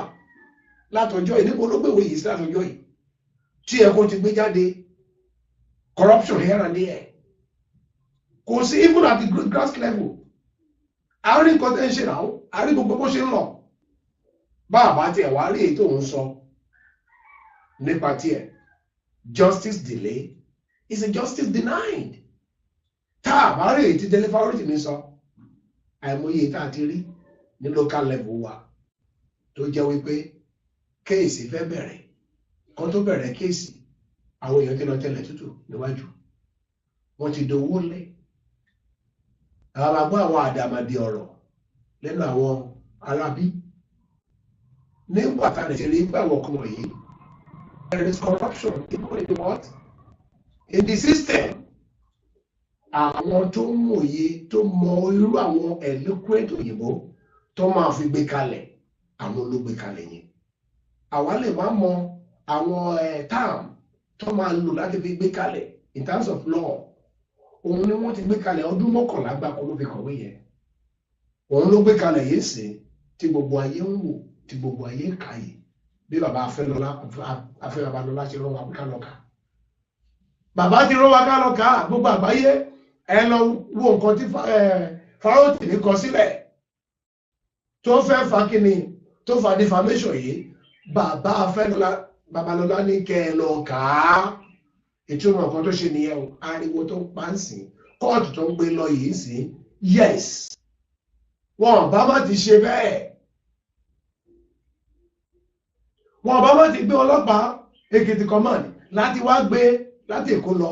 látọjọ́ yìí, níbo ló gbéwé yìí sí látọjọ́ yìí tí ẹ̀kọ́ ti gbé jáde corruption here and there kò sí even at the grass level àárín nǹkan tẹ́ ń ṣe náà àárín gbogbo bó ṣe ń lọ bá àbá tiẹ̀ wá rí èyí tó ń sọ nípa tiẹ̀ justice delay is a justice denied tá a bá rí èyí tí Dele Fárótìmí sọ àìmọye tá a ti rí ní local level wa tó jẹ́ wípé kéèsì fẹ́ bẹ̀rẹ̀ kan tó bẹ̀rẹ̀ kéèsì àwọn èèyàn tí lọ tẹ́lẹ̀ tútù níwájú wọ́n ti dowó lẹ̀ àwọn àgbọ́ àwọn àdàmàdì ọ̀rọ̀ lẹ́nu àwọn arábí nígbà tá a lè ṣe rí pé àwọn ọkùnrin wọ̀nyí there is corruption in the what in the system. Àwọn tó ń mòye tó mọ irú àwọn eloquent òyìnbó tó máa fi gbé kalẹ̀ àwọn ló gbé kalẹ̀ yẹn àwa lè má mọ àwọn term tó máa lò láti fi gbé kalẹ̀ in terms of law òun ni wọ́n ti gbé kalẹ̀ ọdún 11 gbáko ló fi kọ̀wé yẹn òun ló gbé kalẹ̀ yìí sí tí gbogbo ayé ń wò tí gbogbo ayé ń kà yìí bí bàbá afẹ́ Babalọ́lá ṣe rán wa ká lọ kà bàbá ti rán wa ká lọ kà gbogbo àgbáyé ẹ lọ wo nǹkan tí Fárótì ní kọ sílẹ̀ tó fẹ́ fa kíni tó fa defamation yìí bàbá Afẹ́lọ́lá Babalọ́lá ní kẹ́ ẹ lọ kà á ìtumọ̀ nǹkan tó ṣe nìyẹn o ariwo tó ń pa ń sìn kóòtù tó ń gbé lọ yìí sí yes wọn bá má ti ṣe bẹ́ẹ̀ wọn bá má ti gbé ọlọ́pàá Èkìtì command láti wá gbé láti Èkó lọ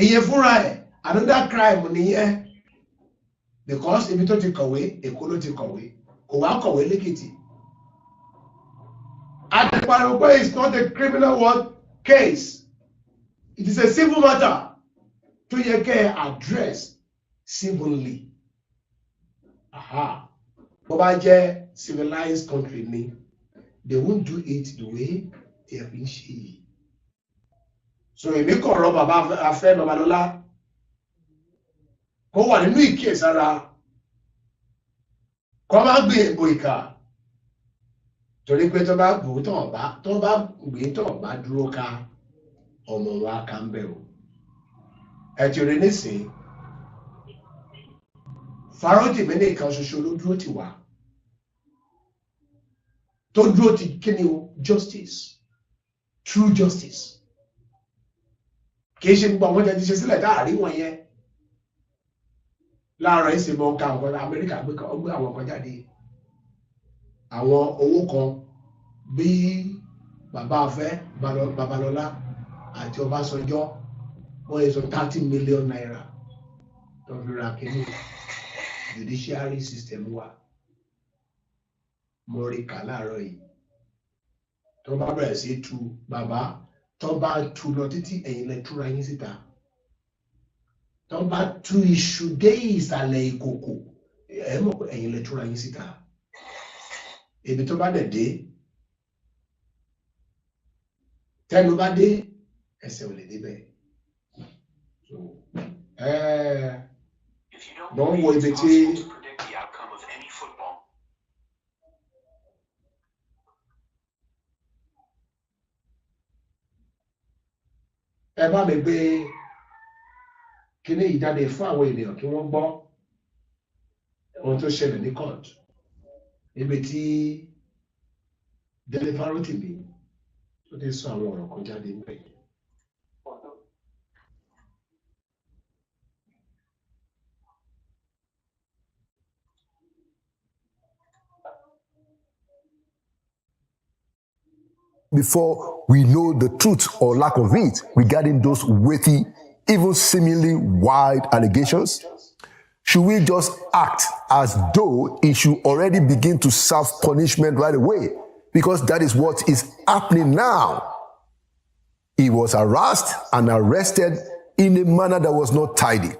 èyí fúnra ẹ̀ another crime nìyẹn because ibi tó ti kọ̀wé Èkó ló ti kọ̀wé kò wá kọ̀wé lẹ́kìtì àtìpàrọ̀ pé it's not a criminal case it is a civil matter tó yẹ kẹ́ ẹ address civilly bó bá jẹ́ civilized country ni they won't do it the way they have been ṣe yìí so èmi kọ̀ ọ̀rọ̀ bàbá Afẹ́ Babalọ́lá kó wà nínú ìkíyèsára kó má gbé ègbò ìkà torí pé tó bá gbé tó bá dúró ká ọmọ wa ká ń bẹ̀ o ẹ ti rí nísìnyí Fárótì mi nìkan ṣoṣo ló dúró tì wá tó dúró tì kíni o justice true justice kì í ṣe gbogbo àwọn jẹ́ ti ṣe sílẹ̀ dáàrí wọn yẹn láàárọ̀ ìsìn mọ́ ká àwọn Amẹ́ríkà gbé àwọn kan jáde àwọn owó kan bí bàbá Afẹ́ Babalọ́lá àti Ọbásanjọ́ wọ́n yẹ sọ 30 million naira tó fi ra kíní judiciary system wa mo rí kà láàárọ̀ yìí tó bá bẹ̀rẹ̀ sí tu bàbá tó bá tu lọ títí ẹ̀yin lẹ túra yín síta tó bá tú iṣu dé ìsàlẹ̀ ìkòkò ẹ mọ̀ pé ẹ̀yin lẹ túra yín síta ibi tó bá dẹ̀ dé tẹnu bá dé ẹsẹ̀ ò lè débẹ̀ mo ń wo ibi tí ẹ bá mi gbé kíní ìjáde fún àwọn ènìyàn kí wọ́n gbọ́ ohun tó ṣẹlẹ̀ ní court níbi tí Dele Fárótì mi tó ti sọ àwọn ọ̀rọ̀ kan jáde níbẹ̀ yìí. Before we know the truth or lack of it regarding those weighty, even seemingly wild allegations? Should we just act as though it should already begin to serve punishment right away? Because that is what is happening now. He was harassed and arrested in a manner that was not tidy.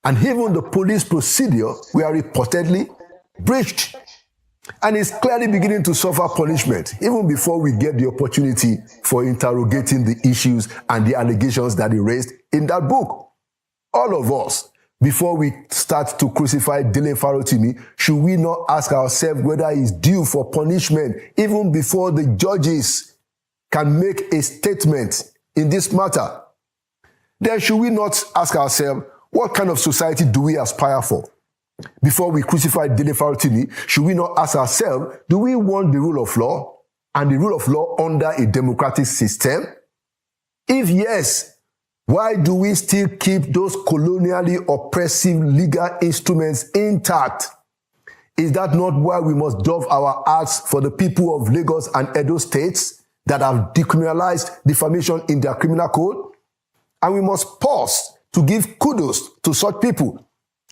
And even the police procedure were reportedly breached. And is clearly beginning to suffer punishment, even before we get the opportunity for interrogating the issues and the allegations that he raised in that book. All of us, before we start to crucify Dele Fárótì, should we not ask ourselves whether he's due for punishment, even before the judges can make a statement in this matter? Then should we not ask ourselves, what kind of society do we aspire for? Before we crucify Dele Fárótì, should we not ask ourselves, do we want the rule of law and the rule of law under a democratic system? If yes, why do we still keep those colonially oppressive legal instruments intact? Is that not why we must dove our hearts for the people of Lagos and Edo states that have decriminalized defamation in their criminal code? And we must pause to give kudos to such people,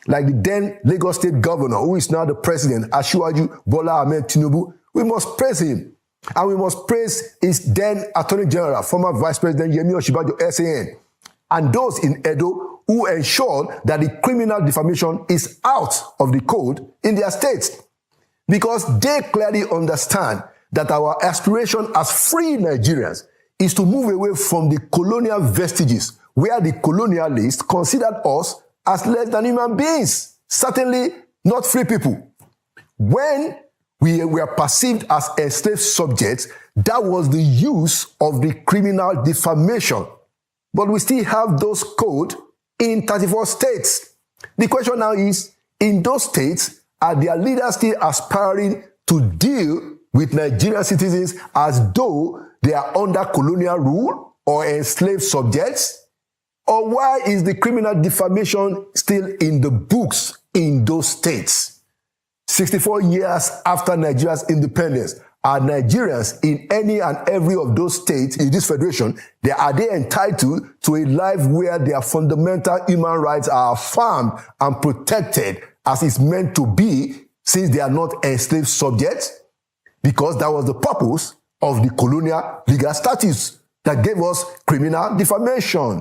like the then Lagos State Governor, who is now the President, Asiwaju Bola Ahmed Tinubu. We must praise him. And we must praise his then Attorney General, former Vice President Yemi Osinbajo, SAN, and those in Edo who ensured that the criminal defamation is out of the code in their states. Because they clearly understand that our aspiration as free Nigerians is to move away from the colonial vestiges where the colonialists considered us as less than human beings, certainly not free people. When we were perceived as enslaved subjects, that was the use of the criminal defamation. but we still have those codes in 34 states. The question now is, in those states, are their leaders still aspiring to deal with Nigerian citizens as though they are under colonial rule or enslaved subjects? Or why is the criminal defamation still in the books in those states? 64 years after Nigeria's independence, are Nigerians in any and every of those states in this federation, are they entitled to a life where their fundamental human rights are affirmed and protected as it's meant to be, since they are not enslaved subjects? Because that was the purpose of the colonial legal statutes that gave us criminal defamation.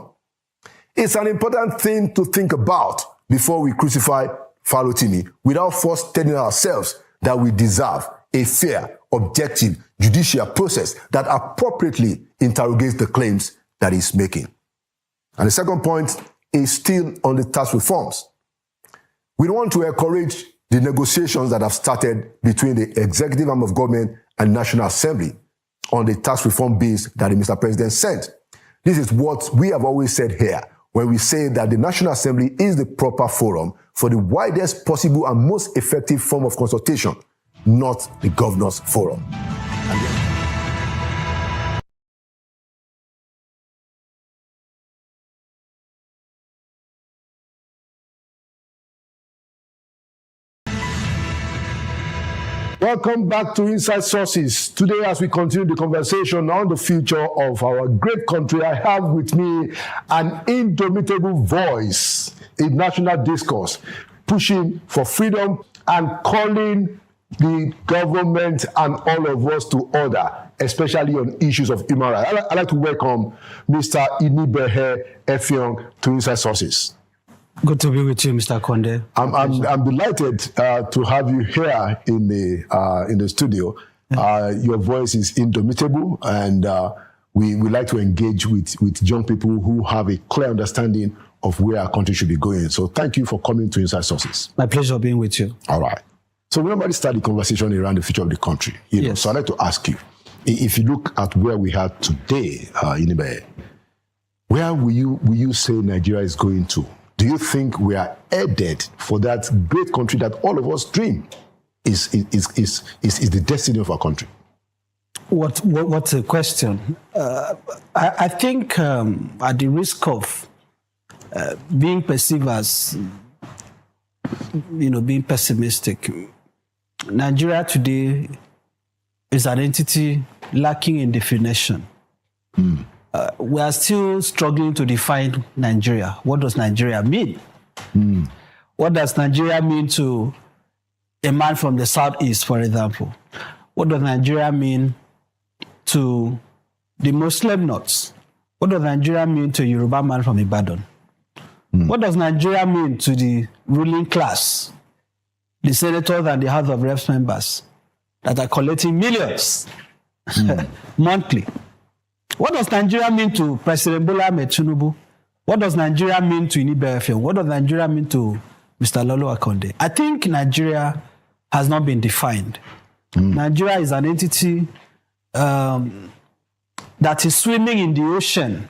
It's an important thing to think about before we crucify Farotimi, without first telling ourselves that we deserve a fair, objective, judicial process that appropriately interrogates the claims that he's making. And the second point is still on the tax reforms. We want to encourage the negotiations that have started between the executive arm of government and National Assembly on the tax reform bills that the Mr. President sent. This is what we have always said here when we say that the National Assembly is the proper forum for the widest possible and most effective form of consultation, not the Governor's Forum. Welcome back to Inside Sources. Today, as we continue the conversation on the future of our great country, I have with me an indomitable voice in national discourse, pushing for freedom and calling the government and all of us to order, especially on issues of human rights. I'd like to welcome Mr. Inibehe Effiong to Inside Sources. Good to be with you, Mr. Konde. I'm delighted to have you here in the studio. Your voice is indomitable, and we like to engage with young people who have a clear understanding of where our country should be going. So thank you for coming to Inside Sources. My pleasure being with you. All right. So we normally start the conversation around the future of the country. Yes. So I'd like to ask you, if you look at where we are today, Inibehe, where will you say Nigeria is going to? Do you think we are headed for that great country that all of us dream is the destiny of our country? What's a question? I think at the risk of being perceived as, being pessimistic, Nigeria today is an entity lacking in definition. We are still struggling to define Nigeria. What does Nigeria mean? What does Nigeria mean to a man from the southeast, for example? What does Nigeria mean to the Muslim North? What does Nigeria mean to a Yoruba man from Ibadan? What does Nigeria mean to the ruling class, the senators and the House of Reps members that are collecting millions monthly? What does Nigeria mean to President Bola Ahmed Tinubu? What does Nigeria mean to Inibehe Effiong? What does Nigeria mean to Mr. Lolo Akonde? I think Nigeria has not been defined. Nigeria is an entity that is swimming in the ocean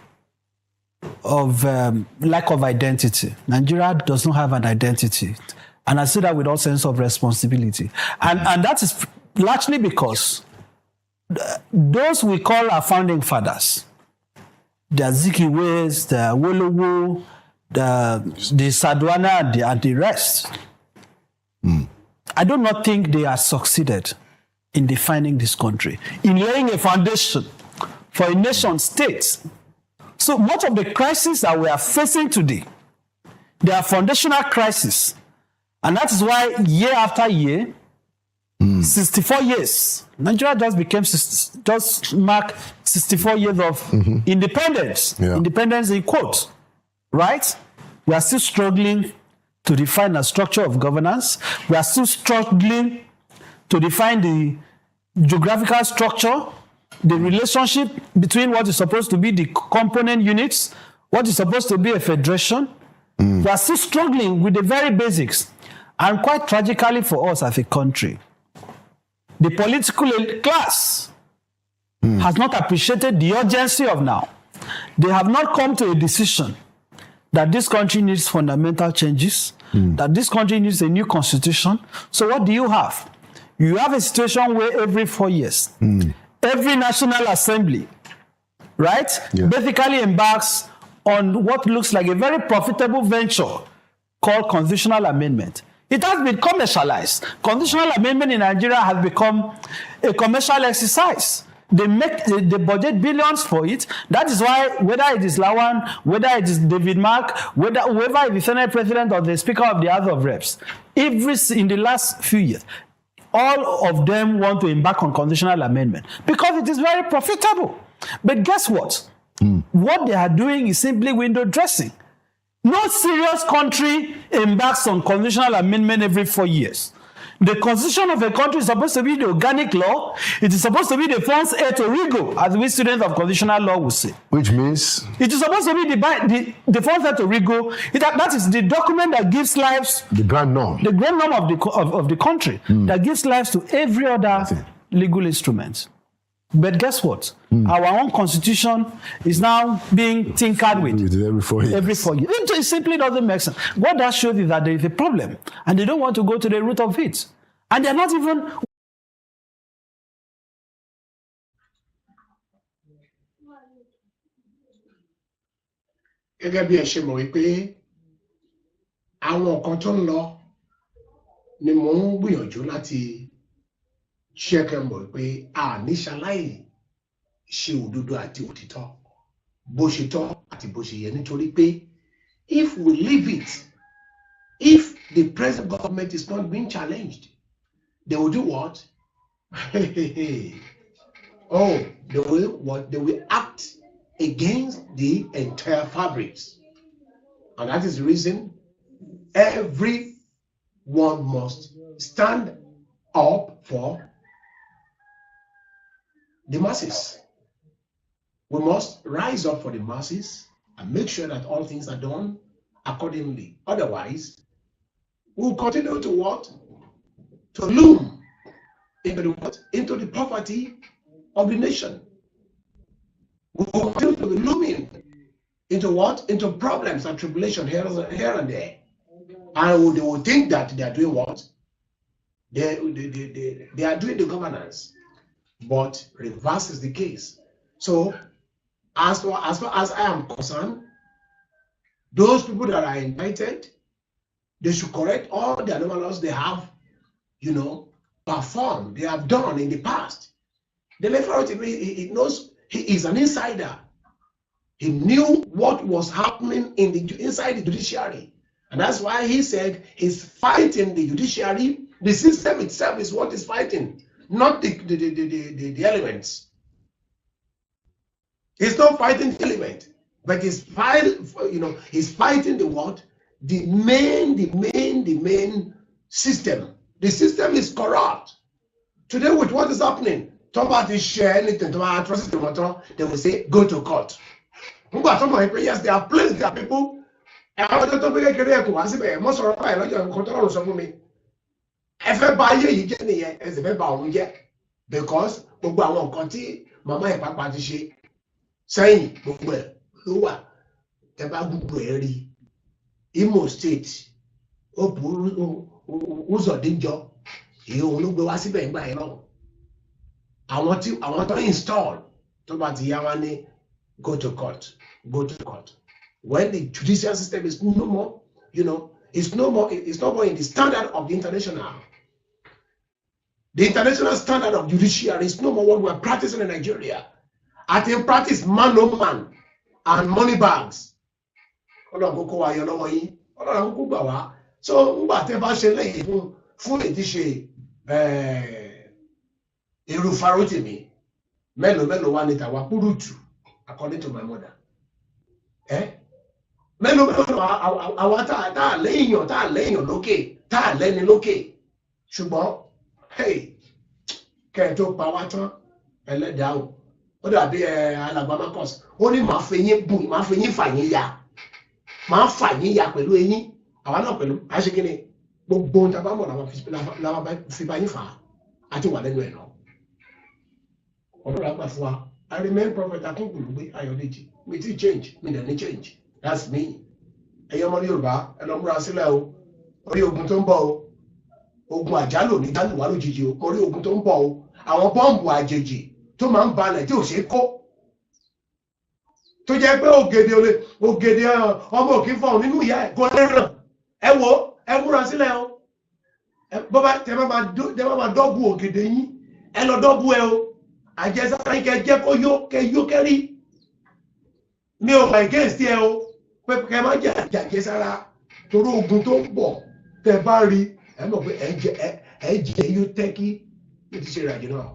of lack of identity. Nigeria does not have an identity. And I say that with all sense of responsibility. And that is largely because those we call our founding fathers, the Azikiwes, the Olodo, the Sadwana, and the rest, I do not think they have succeeded in defining this country, in laying a foundation for a nation state. So much of the crises that we are facing today, they are foundational crises. And that is why year after year, 64 years. Nigeria just marked 64 years of independence. Yeah. Independence in quotes, right? We are still struggling to define a structure of governance. We are still struggling to define the geographical structure, the relationship between what is supposed to be the component units, what is supposed to be a federation. We are still struggling with the very basics. And quite tragically for us as a country, the political class has not appreciated the urgency of now. they have not come to a decision that this country needs fundamental changes, that this country needs a new constitution. So what do you have? You have a situation where every 4 years, every National Assembly, right, basically embarks on what looks like a very profitable venture called constitutional amendment. It has been commercialized. Constitutional amendment in Nigeria has become a commercial exercise. They budget billions for it. That is why whether it is Lawan, whether it is David Mark, whoever is the Senate President or the Speaker of the House of Reps, in the last few years, all of them want to embark on constitutional amendment because it is very profitable. But guess what? What they are doing is simply window dressing. No serious country embarks on constitutional amendment every 4 years. The constitution of a country is supposed to be the organic law. It is supposed to be the fons et origo, as we students of constitutional law will say. Which means? It is supposed to be the fons et origo. That is the document that gives lives. The grand norm. The grand norm of the country that gives lives to every other legal instrument. But guess what? Our own constitution is now being tinkered with every 4 years. Every 4 years. It simply doesn't make sense. What that shows is that there is a problem, and they don't want to go to the root of it. And they're not even... Gẹ́gẹ́ bí ẹ ṣe mọ̀ wípé àwọn nǹkan tó ń lọ ni mò ń gbìyànjú láti ṣe kẹ́ mọ̀ pé a ní ṣaláì ṣe òdodo àti òtítọ́ bó ṣe tọ́ àti bó ṣe yẹ nítorí pé if we leave it, if the present government is not being challenged, they will do what? Oh, they will what? They will act against the entire fabrics. And that is the reason everyone must stand up for the masses. We must rise up for the masses and make sure that all things are done accordingly. Otherwise, we'll continue to what? To loom into the what? Into the poverty of the nation. We'll continue to be looming into what? Into problems and tribulation here and there. And they will think that they are doing what? They are doing the governance. But reverse is the case. So as far as I am concerned, those people that are indicted, they should correct all the anomalies they have, performed, they have done in the past. Dele All, he knows, he is an insider. He knew what was happening inside the judiciary. And that's why he said he's fighting the judiciary. The system itself is what is fighting, not the elements. He's not fighting the element, but he's fighting the what? The main system. The system is corrupt. Today, with what is happening, somebody share anything, they will say, go to court. Yes, there are plenty of people. Because mama ẹ̀ pápá ti ṣe sẹ́yìn gbogbo ẹ̀ ló wà ẹ bá gbogbo ẹ̀ rí Imo State ó burú Uzodinjo èyí òun ló gbé wá síbẹ̀ nígbà yẹn náà àwọn tó install tó bá ti yá wá ní go to court when the judicial system is no more it's no more in the standard of the international. The international standard of judiciary is no more what we're practicing in Nigeria. I think practice man on man and money bags. So, whatever she lay fún ètí ṣe èrò farotimi mélòó wà ní tàwa púrùtù according to my mother. Mélòó àwa tá a léèyàn lókè tá a lẹ́ni lókè ṣùgbọ́n hey, kẹ́ tó pa wá tán ẹlẹ́dàá o ó dàbí alàgbà Marcus ó ní máa fẹyín fàyín ya máa fàyín ya pẹ̀lú eyín àwa náà pẹ̀lú àṣekínni gbogbo ohun tí a bá mọ̀ làwọn fi bá yín fà á àti wà lẹ́nu ẹ̀ náà ọlọ́run àgbà fún wa I remain Prophet Akinkunugbe Ayodeji. Me ti change, me dey change. That's me. Ẹ̀yin ọmọ Yorùbá, ẹ lọ múra sílẹ̀ o. Orí ogun tó ń bọ̀ o. Ogun àjálù ní dánù wá lójijì o. Orí ogun tó ń bọ̀ o. Àwọn bọ́ǹbù àjèjì tó máa ń balẹ̀ tí ò ṣe é kó. Tó jẹ́ pé ògèdè ọmọ òkè fọ̀hún nínú ìyá ẹ̀ kò lè ràn. Ẹ wo, ẹ múra sílẹ̀ o. Bọ́bá tẹ bá máa dọ́bù ògèdè yín, ẹ lọ dọ́bù ẹ o. Àjẹsára yín kẹ jẹ́ kó yó kẹ́rí. Mi ò wà against ẹ o. Pé kẹ má jẹ àjẹsára torí ogun tó ń bọ̀ tẹ bá rí ẹ mọ̀ pé ẹ jẹ yóò tẹ́kí ní ti ṣe ìrìnàjò náà.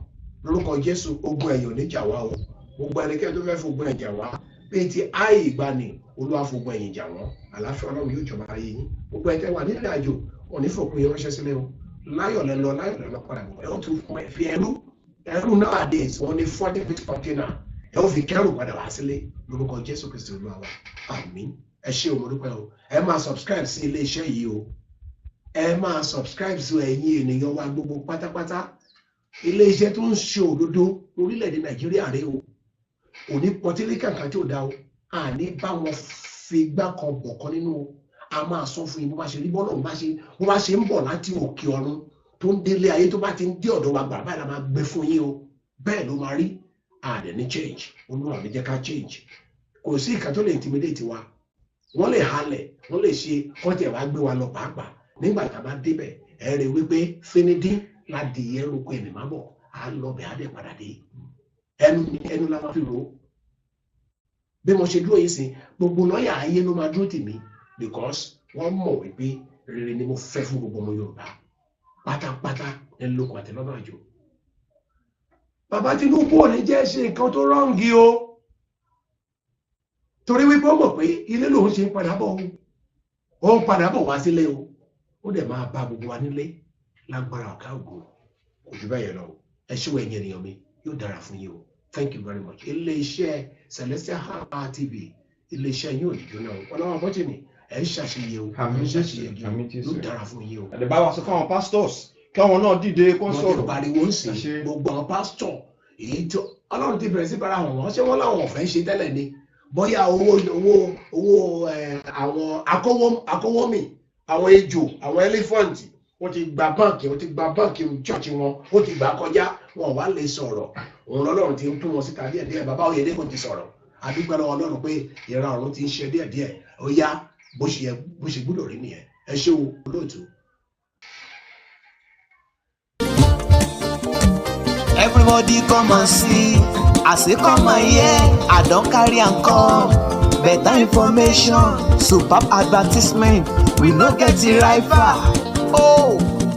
Lórúkọ Jésù ogun ẹ̀yìn ò ní jà wá o. Gbogbo ẹnikẹ́ni tó fẹ́ fogun ẹ̀yìn jà wá pé ti ààyè ìgbani Olúwa fogun ẹ̀yìn jà wọ́n. Àlàáfíà Ọlọ́run yóò jọba ayé yín. Gbogbo ẹ̀tẹ́ wà nílẹ̀ àjò wọn ní fòpin ránṣẹ́ sílẹ̀ o. Láyọ̀ lọ padà bọ̀. Ẹ ó tún fún ẹ fi ẹrú nowadays wọn ní 40 feet container. Ẹ ó fi kẹ́rù padà wá sílé lórúkọ Jésù Kristi Olúwa wa. Àmín. Ẹ ṣé o mo dúpẹ́ o. Ẹ máa subscribe sí ilé iṣẹ́ yìí o. Ẹ máa subscribe sí ẹ̀yin ènìyàn wa gbogbo pátápátá. Ilé iṣẹ́ tó ń ṣe òdodo orílẹ̀-èdè Nàìjíríà rèé o. Òní pọtílé kankan tí ò dá o. Àní bá wọn fi gbá kan bọ̀ kan nínú o. A máa sọ fún yín bó bá ṣe rí bọ́ọ̀lù bó bá ṣe ń bọ̀ láti òkè ọ̀run tó ń délé ayé tó bá ti ń dé ọ̀dọ̀ wa gbà báyìí la máa gbé fún yín o. Bẹ́ẹ̀ ló máa rí. Àdẹ̀ ní change. Olúwa mi jẹ́ ká change. Kò sí ìkan tó lè intimidate wa. Wọ́n lè halẹ̀, wọ́n lè ṣe kọ́tẹ̀ wá gbé wa lọ pàápàá. Nígbà tá a bá débẹ̀, ẹ rí wípé fínídín láti ẹrùkọ ẹ̀mí má bọ̀. A lọ bẹ̀ á dẹ̀ padà dé. Ẹnu la máa fi rò ó. Bí mo ṣe dúró yìí sí, gbogbo lọ́ọ̀yà ayé ló máa dúró tì mí because wọ́n mọ̀ wípé rere ni mo fẹ́ fún gbogbo ọmọ Yorùbá. Pátápátá ẹ lóko àtẹlọ́nà àjò. Bàbá Tinubu ò ní jẹ́ ṣe nǹkan tó rọ́ǹgì o. Torí wípé ó mọ̀ pé ilé lòun ṣe ń padà bọ̀ o. Ó ń padà bọ̀ wá sílé o. Ó dẹ̀ máa bá gbogbo wa nílé lágbára ọ̀gá ògo. Kò jù bẹ́ẹ̀ yẹn lọ. Ẹ ṣíwọ ẹ̀yin ènìyàn mi yóò dára fún yín o. Thank you very much. Ilé iṣẹ́ Celestial Heart TV, ilé iṣẹ́ yóò jóná o. Ọlọ́wọ́ bọ́tìnì ẹ̀ ń ṣàṣeyẹ o. Ẹ̀ ń ṣàṣeyẹ yóò dára fún yín o. Ẹ̀dẹ̀ bá wa sọ fún àwọn pastors kí àwọn náà dìde kó sọ̀rọ̀. Wọ́n ti pariwo ń sìn gbogbo àwọn pastor èyí tó Ọlọ́run ti bẹ̀rẹ̀ sí para hàn wọ́n ṣé wọ́n láwọn ọ̀fẹ́ ṣe tẹ́lẹ̀ ni. Bóyá owó àwọn akówómì àwọn ejò àwọn elephant wọ́n ti gba báǹkì church wọn ó ti gbà kọjá wọn wá lè sọ̀rọ̀ òun lọ́lọ́run ti ń tún wọn síta díẹ̀díẹ̀ bàbá Oyèdèpọ̀ ti sọ̀rọ̀ àdúgbò lọ́wọ́ Ọlọ́run pé ìran ọ̀run ti ń ṣe díẹ̀díẹ̀ ó yá bó ṣe gbúdọ̀ rí nìyẹn. Ẹ ṣé o olóòtú. Everybody come and see. I say come and hear. I don't carry and come. Better information, superb advertisement. We no get it right far. Oh.